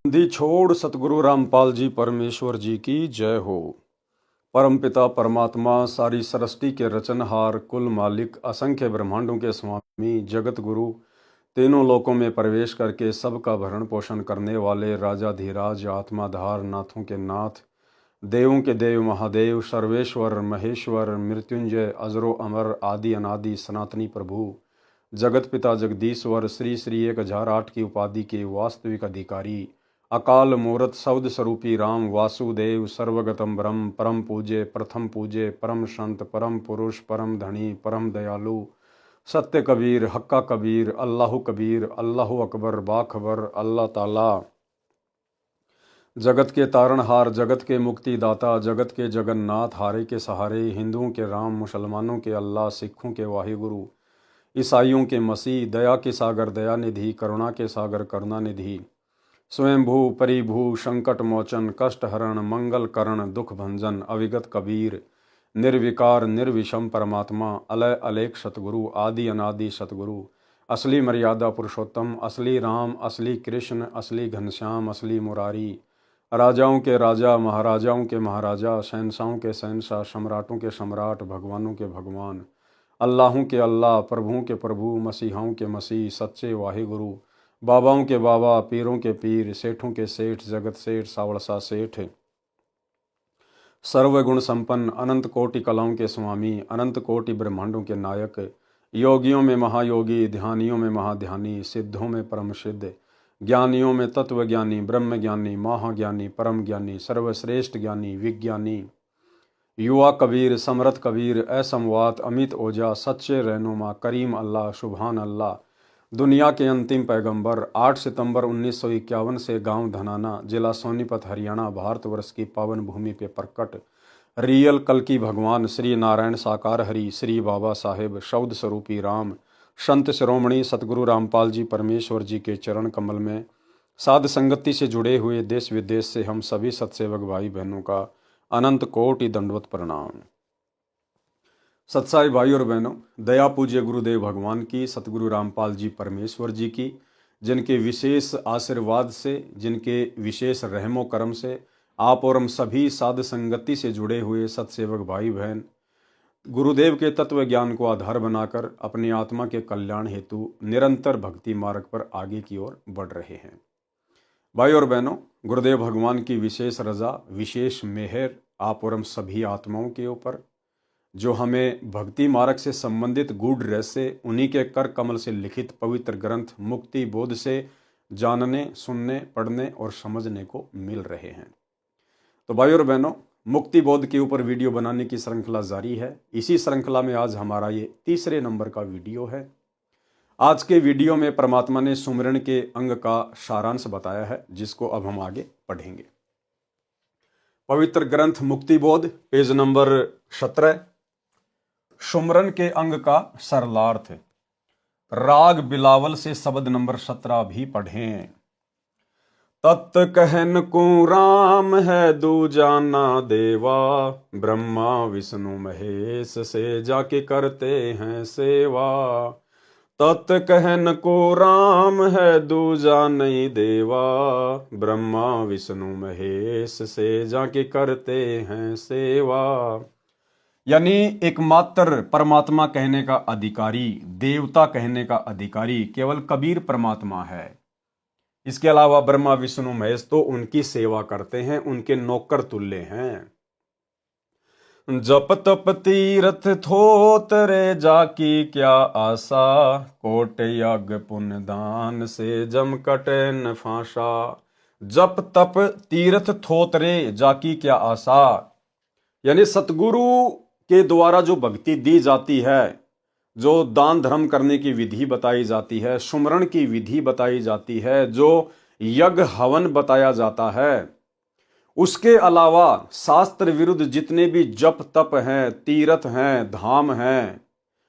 दी छोड़ सतगुरु रामपाल जी परमेश्वर जी की जय हो। परमपिता परमात्मा सारी सृष्टि के रचनहार, कुल मालिक, असंख्य ब्रह्मांडों के स्वामी, जगत गुरु, तीनों लोकों में प्रवेश करके सबका भरण पोषण करने वाले राजाधिराज, आत्माधार, नाथों के नाथ, देवों के देव, महादेव, सर्वेश्वर, महेश्वर, मृत्युंजय, अजरो अमर, आदि अनादि, सनातनी प्रभु, जगत पिता जगदीश्वर, श्री श्री 1008 की उपाधि के वास्तविक अधिकारी, अकाल मूरत शब्द स्वरूपी राम, वासुदेव, सर्वगतम ब्रह्म, परम पूज्य, प्रथम पूज्य, परम संत, परम पुरुष, परम धनी, परम दयालु, सत्य कबीर, हक्का कबीर, अल्लाह कबीर, अल्लाह अकबर, बाखबर, अल्लाह ताला, जगत के तारणहार, जगत के मुक्तिदाता, जगत के जगन्नाथ, हारे के सहारे, हिंदुओं के राम, मुसलमानों के अल्लाह, सिखों के वाहिगुरु, ईसाइयों के मसीह, दया के सागर दया निधि, करुणा के सागर करुणा निधि, स्वयंभू परिभू, संकट मोचन, कष्ट हरण, मंगल करण, दुख भंजन, अविगत कबीर, निर्विकार निर्विषम परमात्मा, अलय अलेख सतगुरु, आदि अनादि सतगुरु, असली मर्यादा पुरुषोत्तम, असली राम, असली कृष्ण, असली घनश्याम, असली मुरारी, राजाओं के राजा, महाराजाओं के महाराजा, शहंशाहों के शहंशाह, सम्राटों के सम्राट, भगवानों के भगवान, अल्लाहों के अल्लाह, प्रभुओं के प्रभु, मसीहाओं के मसीह, सच्चे वाहिगुरु, बाबाओं के बाबा, पीरों के पीर, सेठों के सेठ, जगत सेठ, सावड़सा सेठ, सर्वगुण संपन्न, अनंत कोटि कलाओं के स्वामी, अनंत कोटि ब्रह्मांडों के नायक, योगियों में महायोगी, ध्यानियों में महाध्यानी, सिद्धों में परम सिद्ध, ज्ञानियों में तत्वज्ञानी, ब्रह्म ज्ञानी, महाज्ञानी, परम ज्ञानी, सर्वश्रेष्ठ ज्ञानी, विज्ञानी, युवा कबीर, समरथ कबीर, असमवात, अमित ओझा, सच्चे रहनुमा, करीम अल्लाह, सुभान अल्लाह, दुनिया के अंतिम पैगंबर, 8 सितंबर 1951 से गांव धनाना, जिला सोनीपत, हरियाणा, भारतवर्ष की पावन भूमि पे प्रकट रियल कल की भगवान श्री नारायण साकार हरि, श्री बाबा साहेब, शब्द स्वरूपी राम, संत शिरोमणि सतगुरु रामपाल जी परमेश्वर जी के चरण कमल में साध संगति से जुड़े हुए देश विदेश से हम सभी सत्सेवक भाई बहनों का अनंत कोटि दंडवत प्रणाम। सत्साई भाई और बहनों, दया पूज्य गुरुदेव भगवान की, सतगुरु रामपाल जी परमेश्वर जी की, जिनके विशेष आशीर्वाद से, जिनके विशेष रहमो करम से आप और हम सभी साध संगति से जुड़े हुए सत्सेवक भाई बहन गुरुदेव के तत्व ज्ञान को आधार बनाकर अपनी आत्मा के कल्याण हेतु निरंतर भक्ति मार्ग पर आगे की ओर बढ़ रहे हैं। भाई और बहनों, गुरुदेव भगवान की विशेष रजा, विशेष मेहर आप और हम सभी आत्माओं के ऊपर, जो हमें भक्ति मार्ग से संबंधित गूढ़ रहस्य उन्हीं के कर कमल से लिखित पवित्र ग्रंथ मुक्ति बोध से जानने, सुनने, पढ़ने और समझने को मिल रहे हैं। तो भाई और बहनों, मुक्ति बोध के ऊपर वीडियो बनाने की श्रृंखला जारी है। इसी श्रृंखला में आज हमारा ये तीसरे नंबर का वीडियो है। आज के वीडियो में परमात्मा ने सुमिरन के अंग का सारांश बताया है, जिसको अब हम आगे पढ़ेंगे। पवित्र ग्रंथ मुक्ति बोध, पेज नंबर 17, सुमरन के अंग का सरलार्थ, राग बिलावल से शब्द नंबर 17 भी पढ़ें। तत् कहन को राम है दूजा ना देवा, ब्रह्मा विष्णु महेश से जाके करते हैं सेवा। तत् कहन को राम है दूजा नहीं देवा, ब्रह्मा विष्णु महेश से जाके करते हैं सेवा। यानी एकमात्र परमात्मा कहने का अधिकारी, देवता कहने का अधिकारी केवल कबीर परमात्मा है। इसके अलावा ब्रह्मा विष्णु महेश तो उनकी सेवा करते हैं, उनके नौकर तुल्य हैं। जप तप तीरथ थोतरे जाकी क्या आशा, कोट यज्ञ पुण्य दान से जम कटे न फांसा। जप तप तीर्थ थोतरे जाकी क्या आशा, यानी सतगुरु के द्वारा जो भक्ति दी जाती है, जो दान धर्म करने की विधि बताई जाती है, सुमरण की विधि बताई जाती है, जो यज्ञ हवन बताया जाता है, उसके अलावा शास्त्र विरुद्ध जितने भी जप तप हैं, तीर्थ हैं, धाम हैं,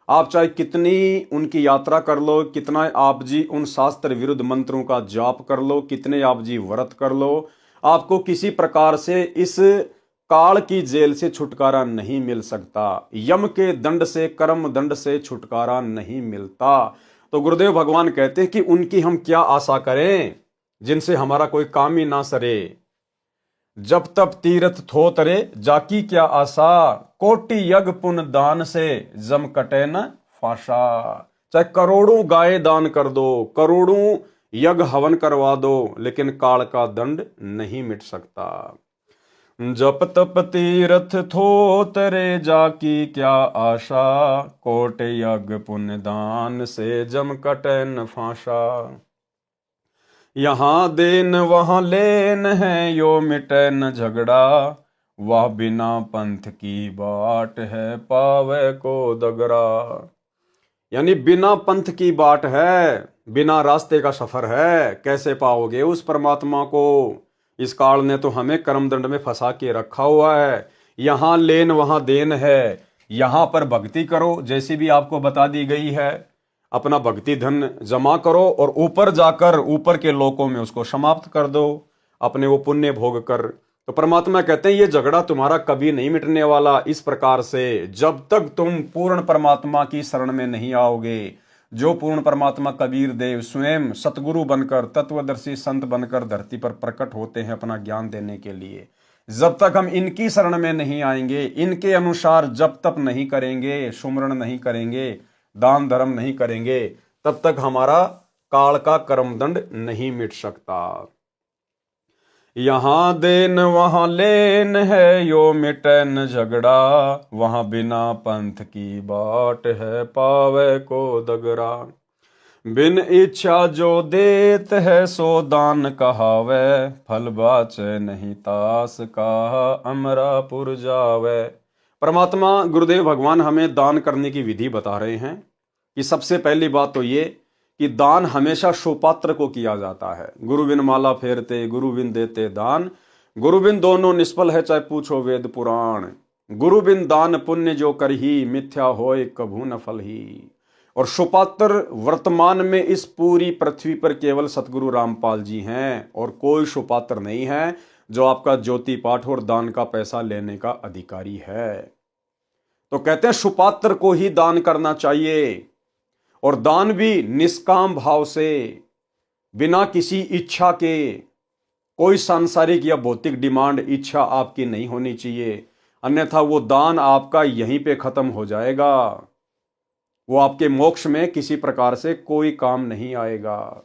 आप चाहे कितनी उनकी यात्रा कर लो, कितना आप जी उन शास्त्र विरुद्ध मंत्रों का जाप कर लो, कितने आप जी व्रत कर लो, आपको किसी प्रकार से इस काल की जेल से छुटकारा नहीं मिल सकता। यम के दंड से, कर्म दंड से छुटकारा नहीं मिलता। तो गुरुदेव भगवान कहते हैं कि उनकी हम क्या आशा करें, जिनसे हमारा कोई काम ही ना सरे। जब तब तीर्थ थो तरे जाकी क्या आशा, कोटि यज्ञ पुण्य दान से जम कटे न फाशा। चाहे करोड़ों गाय दान कर दो, करोड़ों यज्ञ हवन करवा दो, लेकिन काल का दंड नहीं मिट सकता। जप तप तीर्थ थो तरे जाकी क्या आशा, कोट यज्ञ पुण्य दान से जम कटे न फाशा। यहाँ देन वहां लेन है यो मिटे न झगड़ा, वह बिना पंथ की बाट है पावे को दगरा। यानी बिना पंथ की बाट है, बिना रास्ते का सफर है, कैसे पाओगे उस परमात्मा को। इस काल ने तो हमें कर्मदंड में फंसा के रखा हुआ है। यहां लेन वहां देन है। यहां पर भक्ति करो जैसी भी आपको बता दी गई है, अपना भक्ति धन जमा करो और ऊपर जाकर ऊपर के लोकों में उसको समाप्त कर दो, अपने वो पुण्य भोग कर। तो परमात्मा कहते हैं ये झगड़ा तुम्हारा कभी नहीं मिटने वाला। इस प्रकार से जब तक तुम पूर्ण परमात्मा की शरण में नहीं आओगे, जो पूर्ण परमात्मा कबीर देव स्वयं सतगुरु बनकर तत्वदर्शी संत बनकर धरती पर प्रकट होते हैं अपना ज्ञान देने के लिए, जब तक हम इनकी शरण में नहीं आएंगे, इनके अनुसार जब तक नहीं करेंगे, सुमरण नहीं करेंगे, दान धर्म नहीं करेंगे, तब तक हमारा काल का कर्मदंड नहीं मिट सकता। यहां देन वहां लेन है यो मिटे न झगड़ा, वहां बिना पंथ की बाट है पावे को दगरा। बिन इच्छा जो देत है सो दान कहावे, फल बाचे नहीं तास का अमरापुर जावे। परमात्मा गुरुदेव भगवान हमें दान करने की विधि बता रहे हैं कि सबसे पहली बात तो ये कि दान हमेशा सुपात्र को किया जाता है। गुरु बिन माला फेरते गुरु बिन देते दान, गुरु बिन दोनों निष्फल है चाहे पूछो वेद पुराण। गुरु बिन दान पुण्य जो करही, मिथ्या होए कभू न फल ही। और सुपात्र वर्तमान में इस पूरी पृथ्वी पर केवल सतगुरु रामपाल जी हैं और कोई सुपात्र नहीं है जो आपका ज्योति पाठ और दान का पैसा लेने का अधिकारी है। तो कहते हैं सुपात्र को ही दान करना चाहिए, और दान भी निष्काम भाव से, बिना किसी इच्छा के। कोई सांसारिक या भौतिक डिमांड इच्छा आपकी नहीं होनी चाहिए, अन्यथा वो दान आपका यहीं पे खत्म हो जाएगा। वो आपके मोक्ष में किसी प्रकार से कोई काम नहीं आएगा।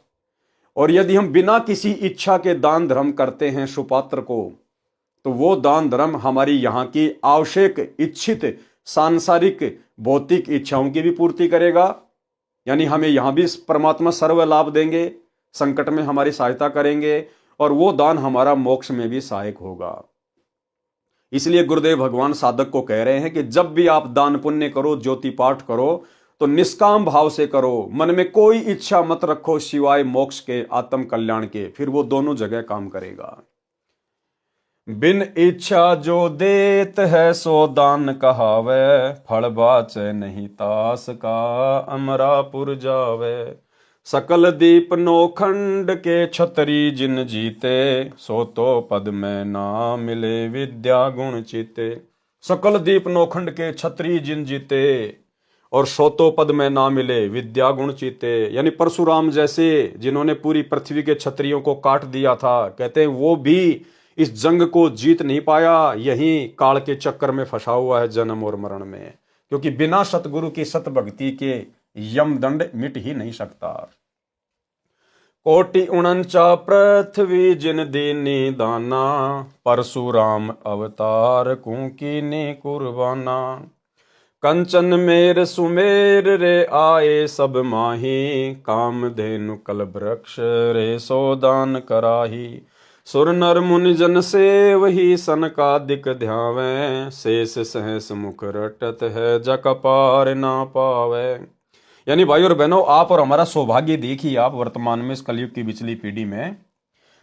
और यदि हम बिना किसी इच्छा के दान धर्म करते हैं सुपात्र को, तो वो दान धर्म हमारी यहाँ की आवश्यक इच्छित सांसारिक भौतिक इच्छाओं की भी पूर्ति करेगा। यानी हमें यहां भी परमात्मा सर्व लाभ देंगे, संकट में हमारी सहायता करेंगे, और वो दान हमारा मोक्ष में भी सहायक होगा। इसलिए गुरुदेव भगवान साधक को कह रहे हैं कि जब भी आप दान पुण्य करो, ज्योति पाठ करो, तो निष्काम भाव से करो, मन में कोई इच्छा मत रखो सिवाय मोक्ष के, आत्म कल्याण के, फिर वो दोनों जगह काम करेगा। बिन इच्छा जो देत है सो दान कहावे, फल बाचे नहीं तास का अमरापुर जावे। सकल दीप नोखंड के छतरी जिन जीते, सो तो पद में ना मिले विद्या गुण चीते। सकल दीप नोखंड के छतरी जिन जीते और सो तो पद में ना मिले विद्या गुण चीते। यानी परशुराम जैसे जिन्होंने पूरी पृथ्वी के क्षत्रियों को काट दिया था, कहते हैं वो भी इस जंग को जीत नहीं पाया, यहीं काल के चक्कर में फंसा हुआ है जन्म और मरण में, क्योंकि बिना सतगुरु की सत भक्ति के यम दंड मिट ही नहीं सकता। कोटि उनचा पृथ्वी जिन दीनी दाना, परशुराम अवतार कुकीनी कुर्बाना। कंचन मेर सुमेर रे आए सब माही, कामधेनु कल वृक्ष रे सोदान कराही। सुर नर मुनि जन से वही सनकादिक ध्यावे, शेष सहस मुख रटत है जक पार ना पावे। यानी भाई और बहनों, आप और हमारा सौभाग्य देखिए, आप वर्तमान में इस कलयुग की पिछली पीढ़ी में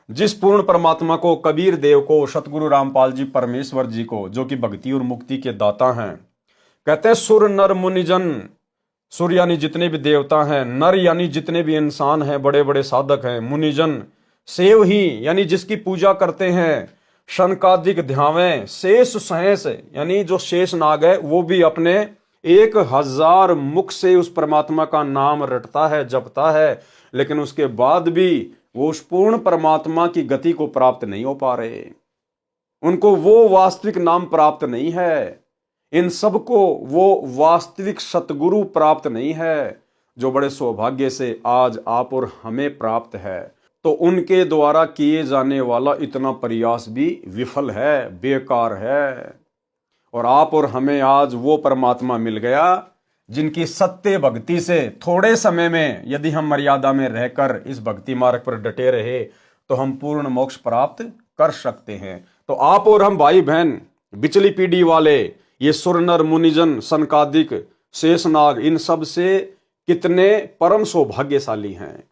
जिस पूर्ण परमात्मा को, कबीर देव को, सतगुरु रामपाल जी परमेश्वर जी को, जो कि भक्ति और मुक्ति के दाता हैं, कहते हैं सुर नर मुनिजन। सुर यानी जितने भी देवता हैं, नर यानी जितने भी इंसान हैं, बड़े बड़े साधक हैं, मुनिजन सेव ही यानी जिसकी पूजा करते हैं, शनकादिक ध्यावें, शेष सहस यानी जो शेष नाग है वो भी अपने 1000 मुख से उस परमात्मा का नाम रटता है, जपता है, लेकिन उसके बाद भी वो उस पूर्ण परमात्मा की गति को प्राप्त नहीं हो पा रहे, उनको वो वास्तविक नाम प्राप्त नहीं है, इन सबको वो वास्तविक सतगुरु प्राप्त नहीं है, जो बड़े सौभाग्य से आज आप और हमें प्राप्त है। तो उनके द्वारा किए जाने वाला इतना प्रयास भी विफल है, बेकार है। और आप और हमें आज वो परमात्मा मिल गया जिनकी सत्य भक्ति से थोड़े समय में यदि हम मर्यादा में रहकर इस भक्ति मार्ग पर डटे रहे तो हम पूर्ण मोक्ष प्राप्त कर सकते हैं। तो आप और हम भाई बहन, बिचली पीढ़ी वाले, ये सुर नर मुनिजन सनकादिक शेषनाग, इन सब से कितने परम सौभाग्यशाली हैं।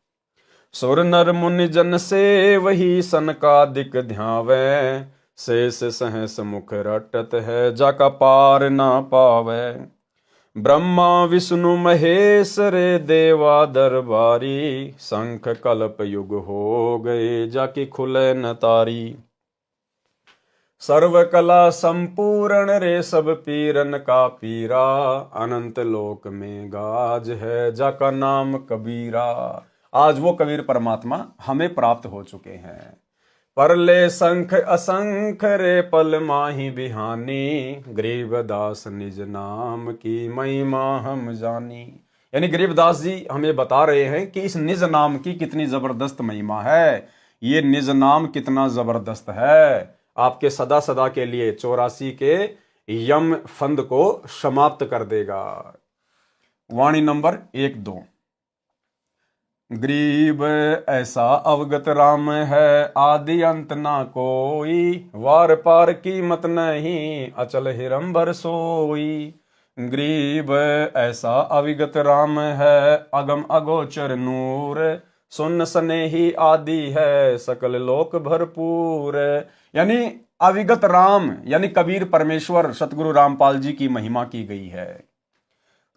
सुर नर मुनिजन से वही सनकादिक ध्यावे, शेष सहस मुख रटत है जाका पार ना पावे। ब्रह्मा विष्णु महेश रे देवा दरबारी, शंख कल्प युग हो गए जाके खुले न तारी। सर्व कला संपूर्ण रे सब पीरन का पीरा, अनंत लोक में गाज है जाका नाम कबीरा। आज वो कबीर परमात्मा हमें प्राप्त हो चुके हैं। परले संख असंख रे पल माही बिहानी, गरीबदास निज नाम की महिमा हम जानी। यानी गरीबदास जी हमें बता रहे हैं कि इस निज नाम की कितनी जबरदस्त महिमा है। ये निज नाम कितना जबरदस्त है, आपके सदा सदा के लिए 84 के यम फंद को समाप्त कर देगा। वाणी नंबर 1-2। गरीब ऐसा अवगत राम है, आदि अंत ना कोई, वार पार कीमत नहीं, अचल हिरंबर सोई। गरीब ऐसा अविगत राम है, अगम अगोचर नूर, सुन स्नेही आदि है, सकल लोक भरपूर। यानी अविगत राम यानी कबीर परमेश्वर सतगुरु रामपाल जी की महिमा की गई है।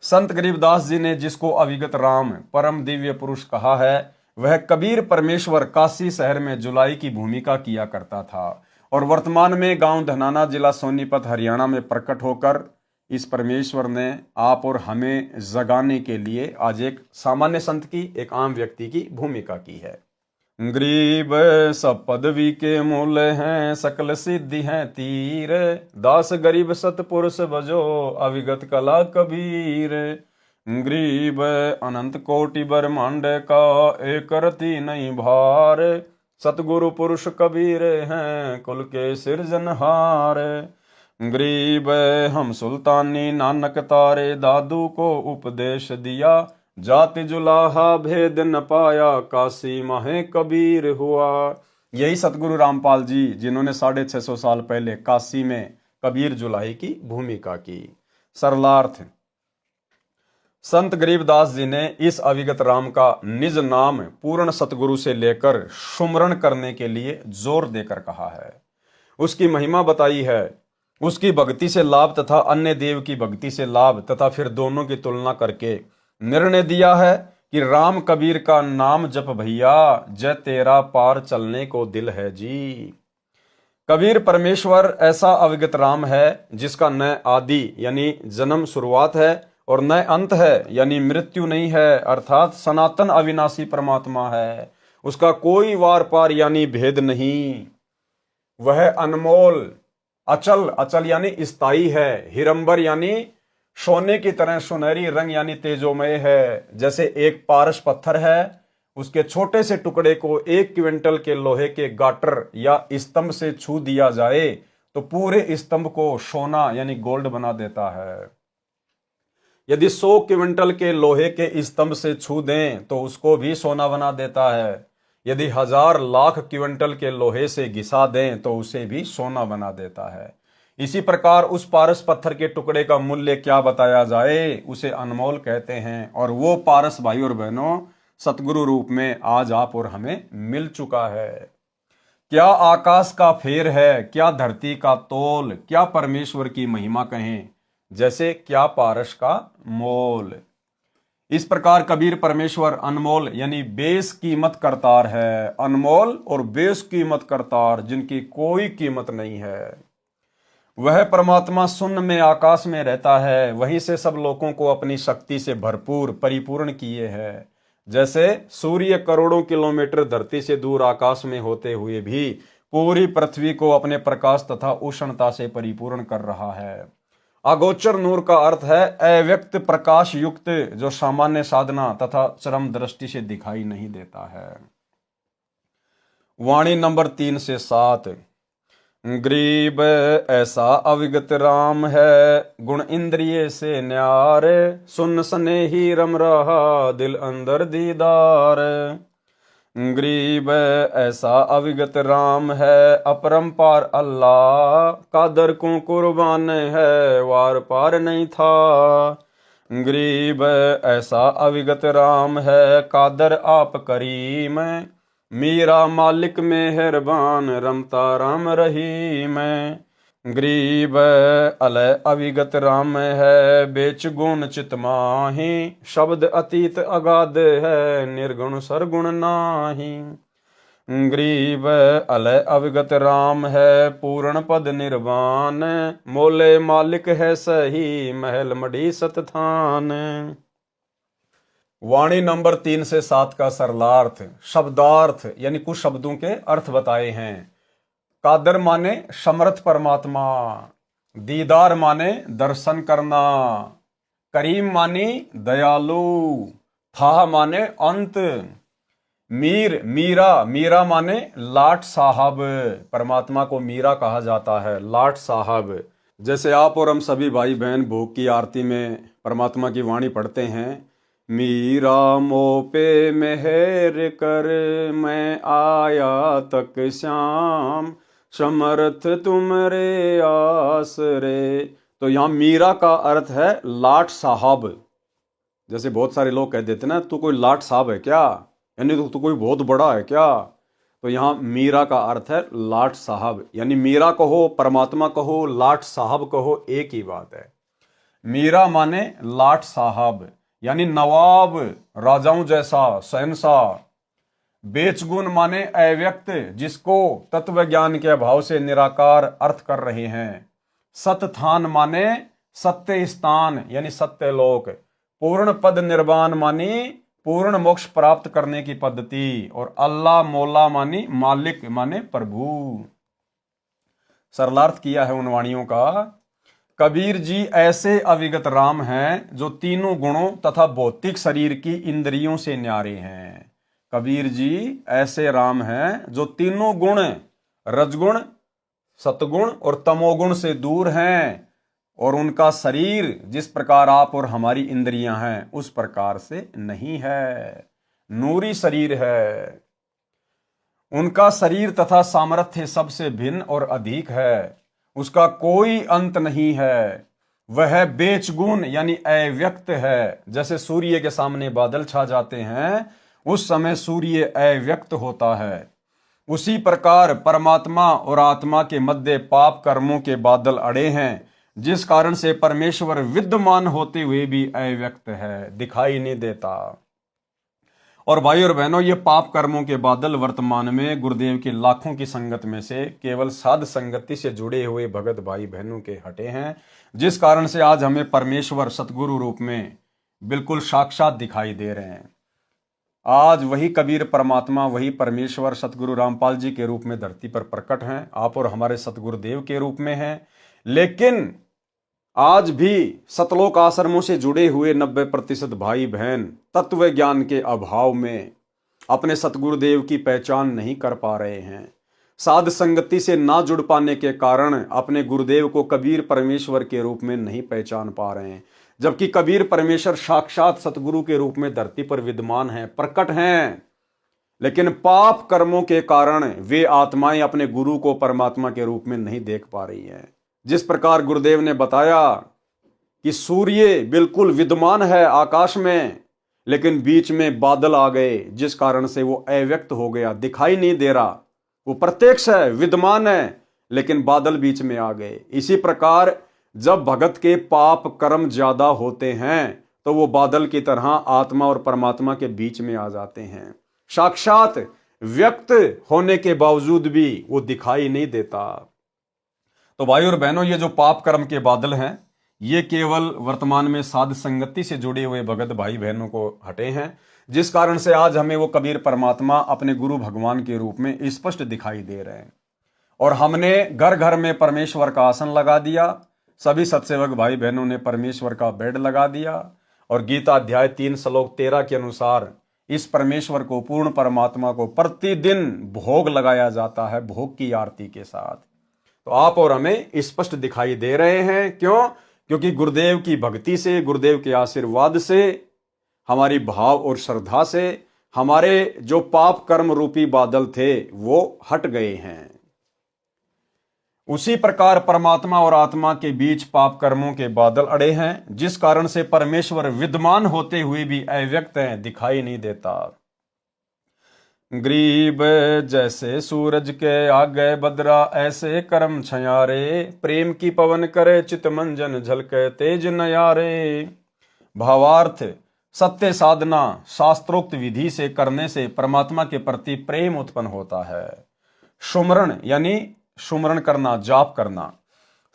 संत गरीबदास जी ने जिसको अविगत राम परम दिव्य पुरुष कहा है, वह कबीर परमेश्वर काशी शहर में जुलाई की भूमिका किया करता था और वर्तमान में गांव धनाना, जिला सोनीपत, हरियाणा में प्रकट होकर इस परमेश्वर ने आप और हमें जगाने के लिए आज एक सामान्य संत की, एक आम व्यक्ति की भूमिका की है। गरीब सब पदवी के मूल हैं, सकल सिद्धि हैं तीर, दास गरीब सतपुरुष बजो, अविगत कला कबीर। गरीब अनंत कोटि ब्रह्मांड का, एक रति नहीं भार, सतगुरु पुरुष कबीर हैं, कुल के सिरजनहार। गरीब हम सुल्तानी नानक तारे, दादू को उपदेश दिया, जाति जुलाहा भेद न पाया, काशी माहे कबीर हुआ। यही सतगुरु रामपाल जी जिन्होंने 650 साल पहले काशी में कबीर जुलाही की भूमिका की। सरलार्थ, संत गरीबदास जी ने इस अविगत राम का निज नाम पूर्ण सतगुरु से लेकर सुमरण करने के लिए जोर देकर कहा है, उसकी महिमा बताई है, उसकी भक्ति से लाभ तथा अन्य देव की भक्ति से लाभ तथा फिर दोनों की तुलना करके निर्णय दिया है कि राम कबीर का नाम जप भैया, जय तेरा पार चलने को दिल है जी। कबीर परमेश्वर ऐसा अविगत राम है जिसका न आदि यानी जन्म शुरुआत है और न अंत है यानी मृत्यु नहीं है, अर्थात सनातन अविनाशी परमात्मा है। उसका कोई वार पार यानी भेद नहीं। वह अनमोल, अचल, अचल यानी स्थायी है, हिरंबर यानी सोने की तरह सुनहरी, रंग यानी तेजोमय है। जैसे एक पारस पत्थर है, उसके छोटे से टुकड़े को 1 क्विंटल के लोहे के गाटर या स्तंभ से छू दिया जाए तो पूरे स्तंभ को सोना यानी गोल्ड बना देता है। यदि 100 क्विंटल के लोहे के स्तंभ से छू दें तो उसको भी सोना बना देता है। यदि 1000 लाख क्विंटल के लोहे से घिसा दें तो उसे भी सोना बना देता है। इसी प्रकार उस पारस पत्थर के टुकड़े का मूल्य क्या बताया जाए, उसे अनमोल कहते हैं। और वो पारस भाई और बहनों सतगुरु रूप में आज आप और हमें मिल चुका है। क्या आकाश का फेर है, क्या धरती का तोल, क्या परमेश्वर की महिमा कहें, जैसे क्या पारस का मोल। इस प्रकार कबीर परमेश्वर अनमोल यानी बेस कीमत करतार है। अनमोल और बेस कीमत करतार, जिनकी कोई कीमत नहीं है। वह परमात्मा शून्य में आकाश में रहता है, वहीं से सब लोगों को अपनी शक्ति से भरपूर परिपूर्ण किए है। जैसे सूर्य करोड़ों किलोमीटर धरती से दूर आकाश में होते हुए भी पूरी पृथ्वी को अपने प्रकाश तथा उष्णता से परिपूर्ण कर रहा है। अगोचर नूर का अर्थ है अव्यक्त प्रकाश युक्त, जो सामान्य साधना तथा चरम दृष्टि से दिखाई नहीं देता है। वाणी नंबर 3 से 7। गरीब ऐसा अविगत राम है, गुण इंद्रिय से न्यारे, सुन सने ही रम रहा दिल अंदर दीदार। गरीब ऐसा अविगत राम है, अपरंपार अल्लाह, कादर को कुर्बान है, वार पार नहीं था। गरीब ऐसा अविगत राम है, कादर आप करीम, मीरा मालिक मेहरबान, रमता राम रहीम। गरीब अलय अविगत राम है, बेच गुण चित माही, शब्द अतीत अगाध है, निर्गुण सरगुण नाही। गरीब अलय अविगत राम है, पूर्ण पद निर्वाण, मोले मालिक है सही, महल मढ़ी सतथान। वाणी नंबर 3 से 7 का सरलार्थ, शब्दार्थ यानी कुछ शब्दों के अर्थ बताए हैं। कादर माने समर्थ परमात्मा, दीदार माने दर्शन करना, करीम मानी दयालु, था माने अंत, मीरा माने लाट साहब, परमात्मा को मीरा कहा जाता है, लाट साहब। जैसे आप और हम सभी भाई बहन भोग की आरती में परमात्मा की वाणी पढ़ते हैं, मीरा मो पे मेहर कर, मैं आया तक श्याम, समर्थ तुमरे आसरे। तो यहाँ मीरा का अर्थ है लाट साहब। जैसे बहुत सारे लोग कह देते ना, तू कोई लाट साहब है क्या, यानी तू कोई बहुत बड़ा है क्या। तो यहाँ मीरा का अर्थ है लाट साहब, यानी मीरा कहो, परमात्मा कहो, लाट साहब कहो, एक ही बात है। मीरा माने लाट साहब यानी नवाब, राजाओं जैसा शहंशाह। बेचगुण माने अव्यक्त, जिसको तत्व ज्ञान के अभाव से निराकार अर्थ कर रहे हैं। सतथान माने सत्य स्थान यानी सत्य लोक। पूर्ण पद निर्वाण मानी पूर्ण मोक्ष प्राप्त करने की पद्धति। और अल्लाह मौला मानी मालिक माने प्रभु। सरलार्थ किया है उन वाणियों का। कबीर जी ऐसे अविगत राम हैं जो तीनों गुणों तथा भौतिक शरीर की इंद्रियों से न्यारे हैं। कबीर जी ऐसे राम हैं जो तीनों गुण, रजगुण, सतगुण और तमोगुण से दूर हैं, और उनका शरीर जिस प्रकार आप और हमारी इंद्रियां हैं उस प्रकार से नहीं है, नूरी शरीर है। उनका शरीर तथा सामर्थ्य सबसे भिन्न और अधिक है, उसका कोई अंत नहीं है। वह बेचगुण यानी अव्यक्त है। जैसे सूर्य के सामने बादल छा जाते हैं उस समय सूर्य अव्यक्त होता है, उसी प्रकार परमात्मा और आत्मा के मध्य पाप कर्मों के बादल अड़े हैं, जिस कारण से परमेश्वर विद्यमान होते हुए भी अव्यक्त है, दिखाई नहीं देता। और भाई और बहनों, ये पाप कर्मों के बादल वर्तमान में गुरुदेव की लाखों की संगत में से केवल साध संगति से जुड़े हुए भगत भाई बहनों के हटे हैं, जिस कारण से आज हमें परमेश्वर सतगुरु रूप में बिल्कुल साक्षात दिखाई दे रहे हैं। आज वही कबीर परमात्मा, वही परमेश्वर सतगुरु रामपाल जी के रूप में धरती पर प्रकट हैं, आप और हमारे सतगुरुदेव के रूप में हैं। लेकिन आज भी सतलोक आश्रमों से जुड़े हुए 90% भाई बहन तत्व ज्ञान के अभाव में अपने सतगुरुदेव की पहचान नहीं कर पा रहे हैं। साध संगति से ना जुड़ पाने के कारण अपने गुरुदेव को कबीर परमेश्वर के रूप में नहीं पहचान पा रहे हैं, जबकि कबीर परमेश्वर साक्षात सतगुरु के रूप में धरती पर विद्यमान हैं, प्रकट हैं। लेकिन पाप कर्मों के कारण वे आत्माएं अपने गुरु को परमात्मा के रूप में नहीं देख पा रही हैं। जिस प्रकार गुरुदेव ने बताया कि सूर्य बिल्कुल विद्यमान है आकाश में, लेकिन बीच में बादल आ गए, जिस कारण से वो अव्यक्त हो गया, दिखाई नहीं दे रहा। वो प्रत्यक्ष है, विद्यमान है, लेकिन बादल बीच में आ गए। इसी प्रकार जब भगत के पाप कर्म ज्यादा होते हैं तो वो बादल की तरह आत्मा और परमात्मा के बीच में आ जाते हैं। साक्षात व्यक्त होने के बावजूद भी वो दिखाई नहीं देता। तो भाई और बहनों, ये जो पाप कर्म के बादल हैं ये केवल वर्तमान में साध संगति से जुड़े हुए भगत भाई बहनों को हटे हैं, जिस कारण से आज हमें वो कबीर परमात्मा अपने गुरु भगवान के रूप में स्पष्ट दिखाई दे रहे हैं। और हमने घर घर में परमेश्वर का आसन लगा दिया, सभी सत्सेवक भाई बहनों ने परमेश्वर का बेड लगा दिया, और गीता अध्याय 3 श्लोक 13 के अनुसार इस परमेश्वर को, पूर्ण परमात्मा को प्रतिदिन भोग लगाया जाता है, भोग की आरती के साथ। तो आप और हमें स्पष्ट दिखाई दे रहे हैं। क्यों? क्योंकि गुरुदेव की भक्ति से, गुरुदेव के आशीर्वाद से, हमारी भाव और श्रद्धा से हमारे जो पाप कर्म रूपी बादल थे वो हट गए हैं। उसी प्रकार परमात्मा और आत्मा के बीच पाप कर्मों के बादल अड़े हैं, जिस कारण से परमेश्वर विद्यमान होते हुए भी अव्यक्त है, दिखाई नहीं देता। ग्रीब जैसे सूरज के आगे बदरा, ऐसे कर्म छयारे, प्रेम की पवन करे चित मंजन, झलके तेज नयारे। भावार्थ, सत्य साधना शास्त्रोक्त विधि से करने से परमात्मा के प्रति प्रेम उत्पन्न होता है। सुमरण यानी सुमरण करना, जाप करना।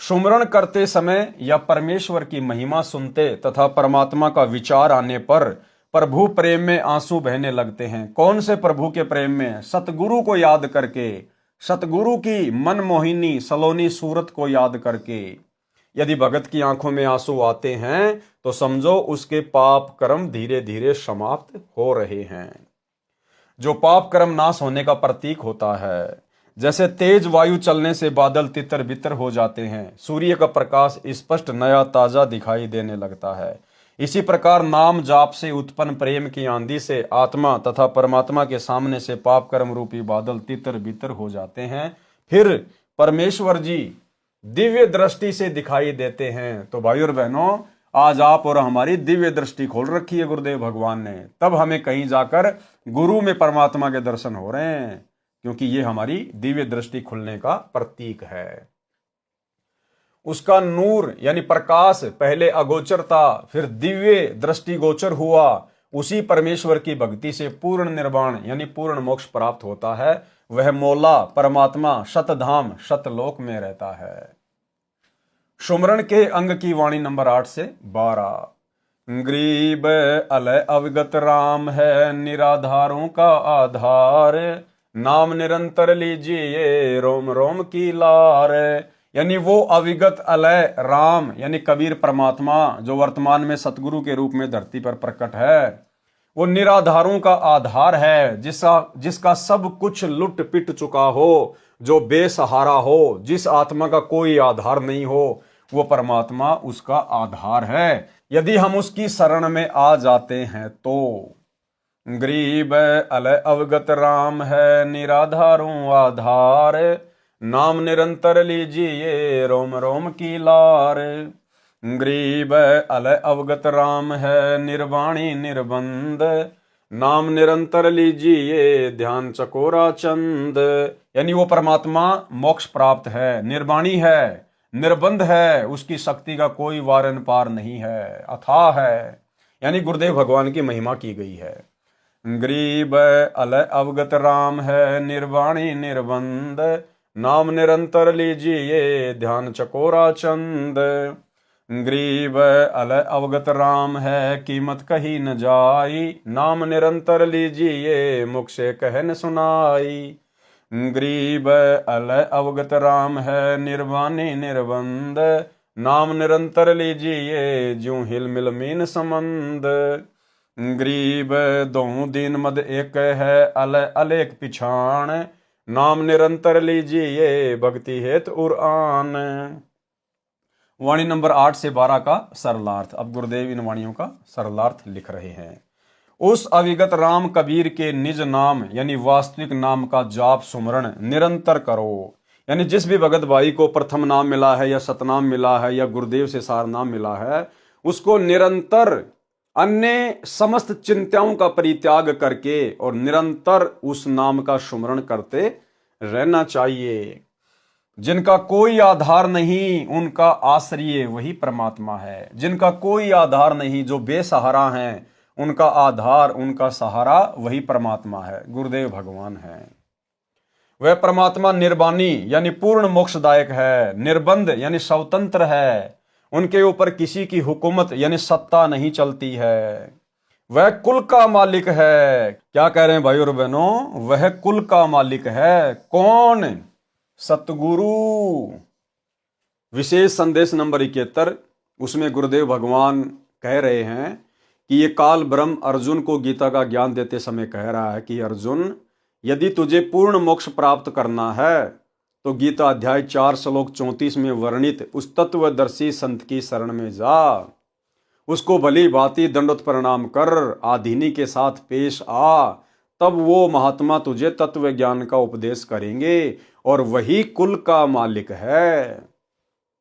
सुमरण करते समय या परमेश्वर की महिमा सुनते तथा परमात्मा का विचार आने पर प्रभु प्रेम में आंसू बहने लगते हैं। कौन से प्रभु के प्रेम में? सतगुरु को याद करके, सतगुरु की मनमोहिनी सलोनी सूरत को याद करके। यदि भगत की आंखों में आंसू आते हैं तो समझो उसके पाप कर्म धीरे धीरे समाप्त हो रहे हैं, जो पाप कर्म नाश होने का प्रतीक होता है। जैसे तेज वायु चलने से बादल तितर बितर हो जाते हैं, सूर्य का प्रकाश स्पष्ट नया ताजा दिखाई देने लगता है, इसी प्रकार नाम जाप से उत्पन्न प्रेम की आंधी से आत्मा तथा परमात्मा के सामने से पाप कर्म रूपी बादल तितर बितर हो जाते हैं। फिर परमेश्वर जी दिव्य दृष्टि से दिखाई देते हैं। तो भाई और बहनों, आज आप और हमारी दिव्य दृष्टि खोल रखी है गुरुदेव भगवान ने, तब हमें कहीं जाकर गुरु में परमात्मा के दर्शन हो रहे हैं, क्योंकि ये हमारी दिव्य दृष्टि खुलने का प्रतीक है। उसका नूर यानी प्रकाश पहले अगोचर था, फिर दिव्य दृष्टि गोचर हुआ। उसी परमेश्वर की भक्ति से पूर्ण निर्वाण यानी पूर्ण मोक्ष प्राप्त होता है। वह मौला परमात्मा शतधाम शतलोक में रहता है। सुमरण के अंग की वाणी नंबर 8 से 12। ग्रीब अलय अवगत राम है, निराधारों का आधार, नाम निरंतर लीजिए रोम रोम की लार। यानी वो अविगत अलय राम यानी कबीर परमात्मा जो वर्तमान में सतगुरु के रूप में धरती पर प्रकट है, वो निराधारों का आधार है, जिसका सब कुछ लुट पिट चुका हो, जो बेसहारा हो, जिस आत्मा का कोई आधार नहीं हो, वो परमात्मा उसका आधार है। यदि हम उसकी शरण में आ जाते हैं तो गरीब अलय अवगत राम है, निराधारों आधार, नाम निरंतर लीजिए रोम रोम की लार। गरीब अलय अवगत राम है, निर्वाणी निर्बंध, नाम निरंतर लीजिए ध्यान चकोरा चंद। यानी वो परमात्मा मोक्ष प्राप्त है, निर्वाणी है, निर्बंध है, उसकी शक्ति का कोई वारन पार नहीं है, अथाह है। यानी गुरुदेव भगवान की महिमा की गई है। गरीब अलय अवगत राम है, निर्वाणी निर्बंध, नाम निरंतर लीजिए ध्यान चकोरा चंद। गरीब अलय अवगत राम है, कीमत कही न जाई, नाम निरंतर लीजिए मुख से कह न सुनाई। गरीब अलय अवगत राम है, निर्वाणी निर्बंध, नाम निरंतर लीजिए ज्यों हिल मिल मीन संबंध। गरीब दोहु दीन मद एक है, अलय अलेख पिछाण, नाम निरंतर लीजिए भक्ति हेतु उरान। वाणी नंबर 8 से 12 का सरलार्थ। अब गुरुदेव इन वाणियों का सरलार्थ लिख रहे हैं। उस अविगत राम कबीर के निज नाम यानी वास्तविक नाम का जाप सुमरण निरंतर करो। यानी जिस भी भगत भाई को प्रथम नाम मिला है या सतनाम मिला है या गुरुदेव से सार नाम मिला है, उसको निरंतर अन्य समस्त चिंताओं का परित्याग करके और निरंतर उस नाम का सुमरण करते रहना चाहिए। जिनका कोई आधार नहीं, उनका आश्रय वही परमात्मा है। जिनका कोई आधार नहीं, जो बेसहारा हैं, उनका आधार, उनका सहारा वही परमात्मा है, गुरुदेव भगवान है। वह परमात्मा निर्वाणी यानी पूर्ण मोक्षदायक है, निर्बंध यानी स्वतंत्र है, उनके ऊपर किसी की हुकूमत यानी सत्ता नहीं चलती है। वह कुल का मालिक है। क्या कह रहे हैं भाई और बहनों? वह कुल का मालिक है। कौन? सतगुरु। विशेष संदेश नंबर 71, उसमें गुरुदेव भगवान कह रहे हैं कि ये काल ब्रह्म अर्जुन को गीता का ज्ञान देते समय कह रहा है कि अर्जुन, यदि तुझे पूर्ण मोक्ष प्राप्त करना है तो गीता अध्याय 4 श्लोक 34 में वर्णित उस तत्वदर्शी संत की शरण में जा, उसको भली भांति दंडवत प्रणाम कर, आधीनी के साथ पेश आ, तब वो महात्मा तुझे तत्व ज्ञान का उपदेश करेंगे और वही कुल का मालिक है।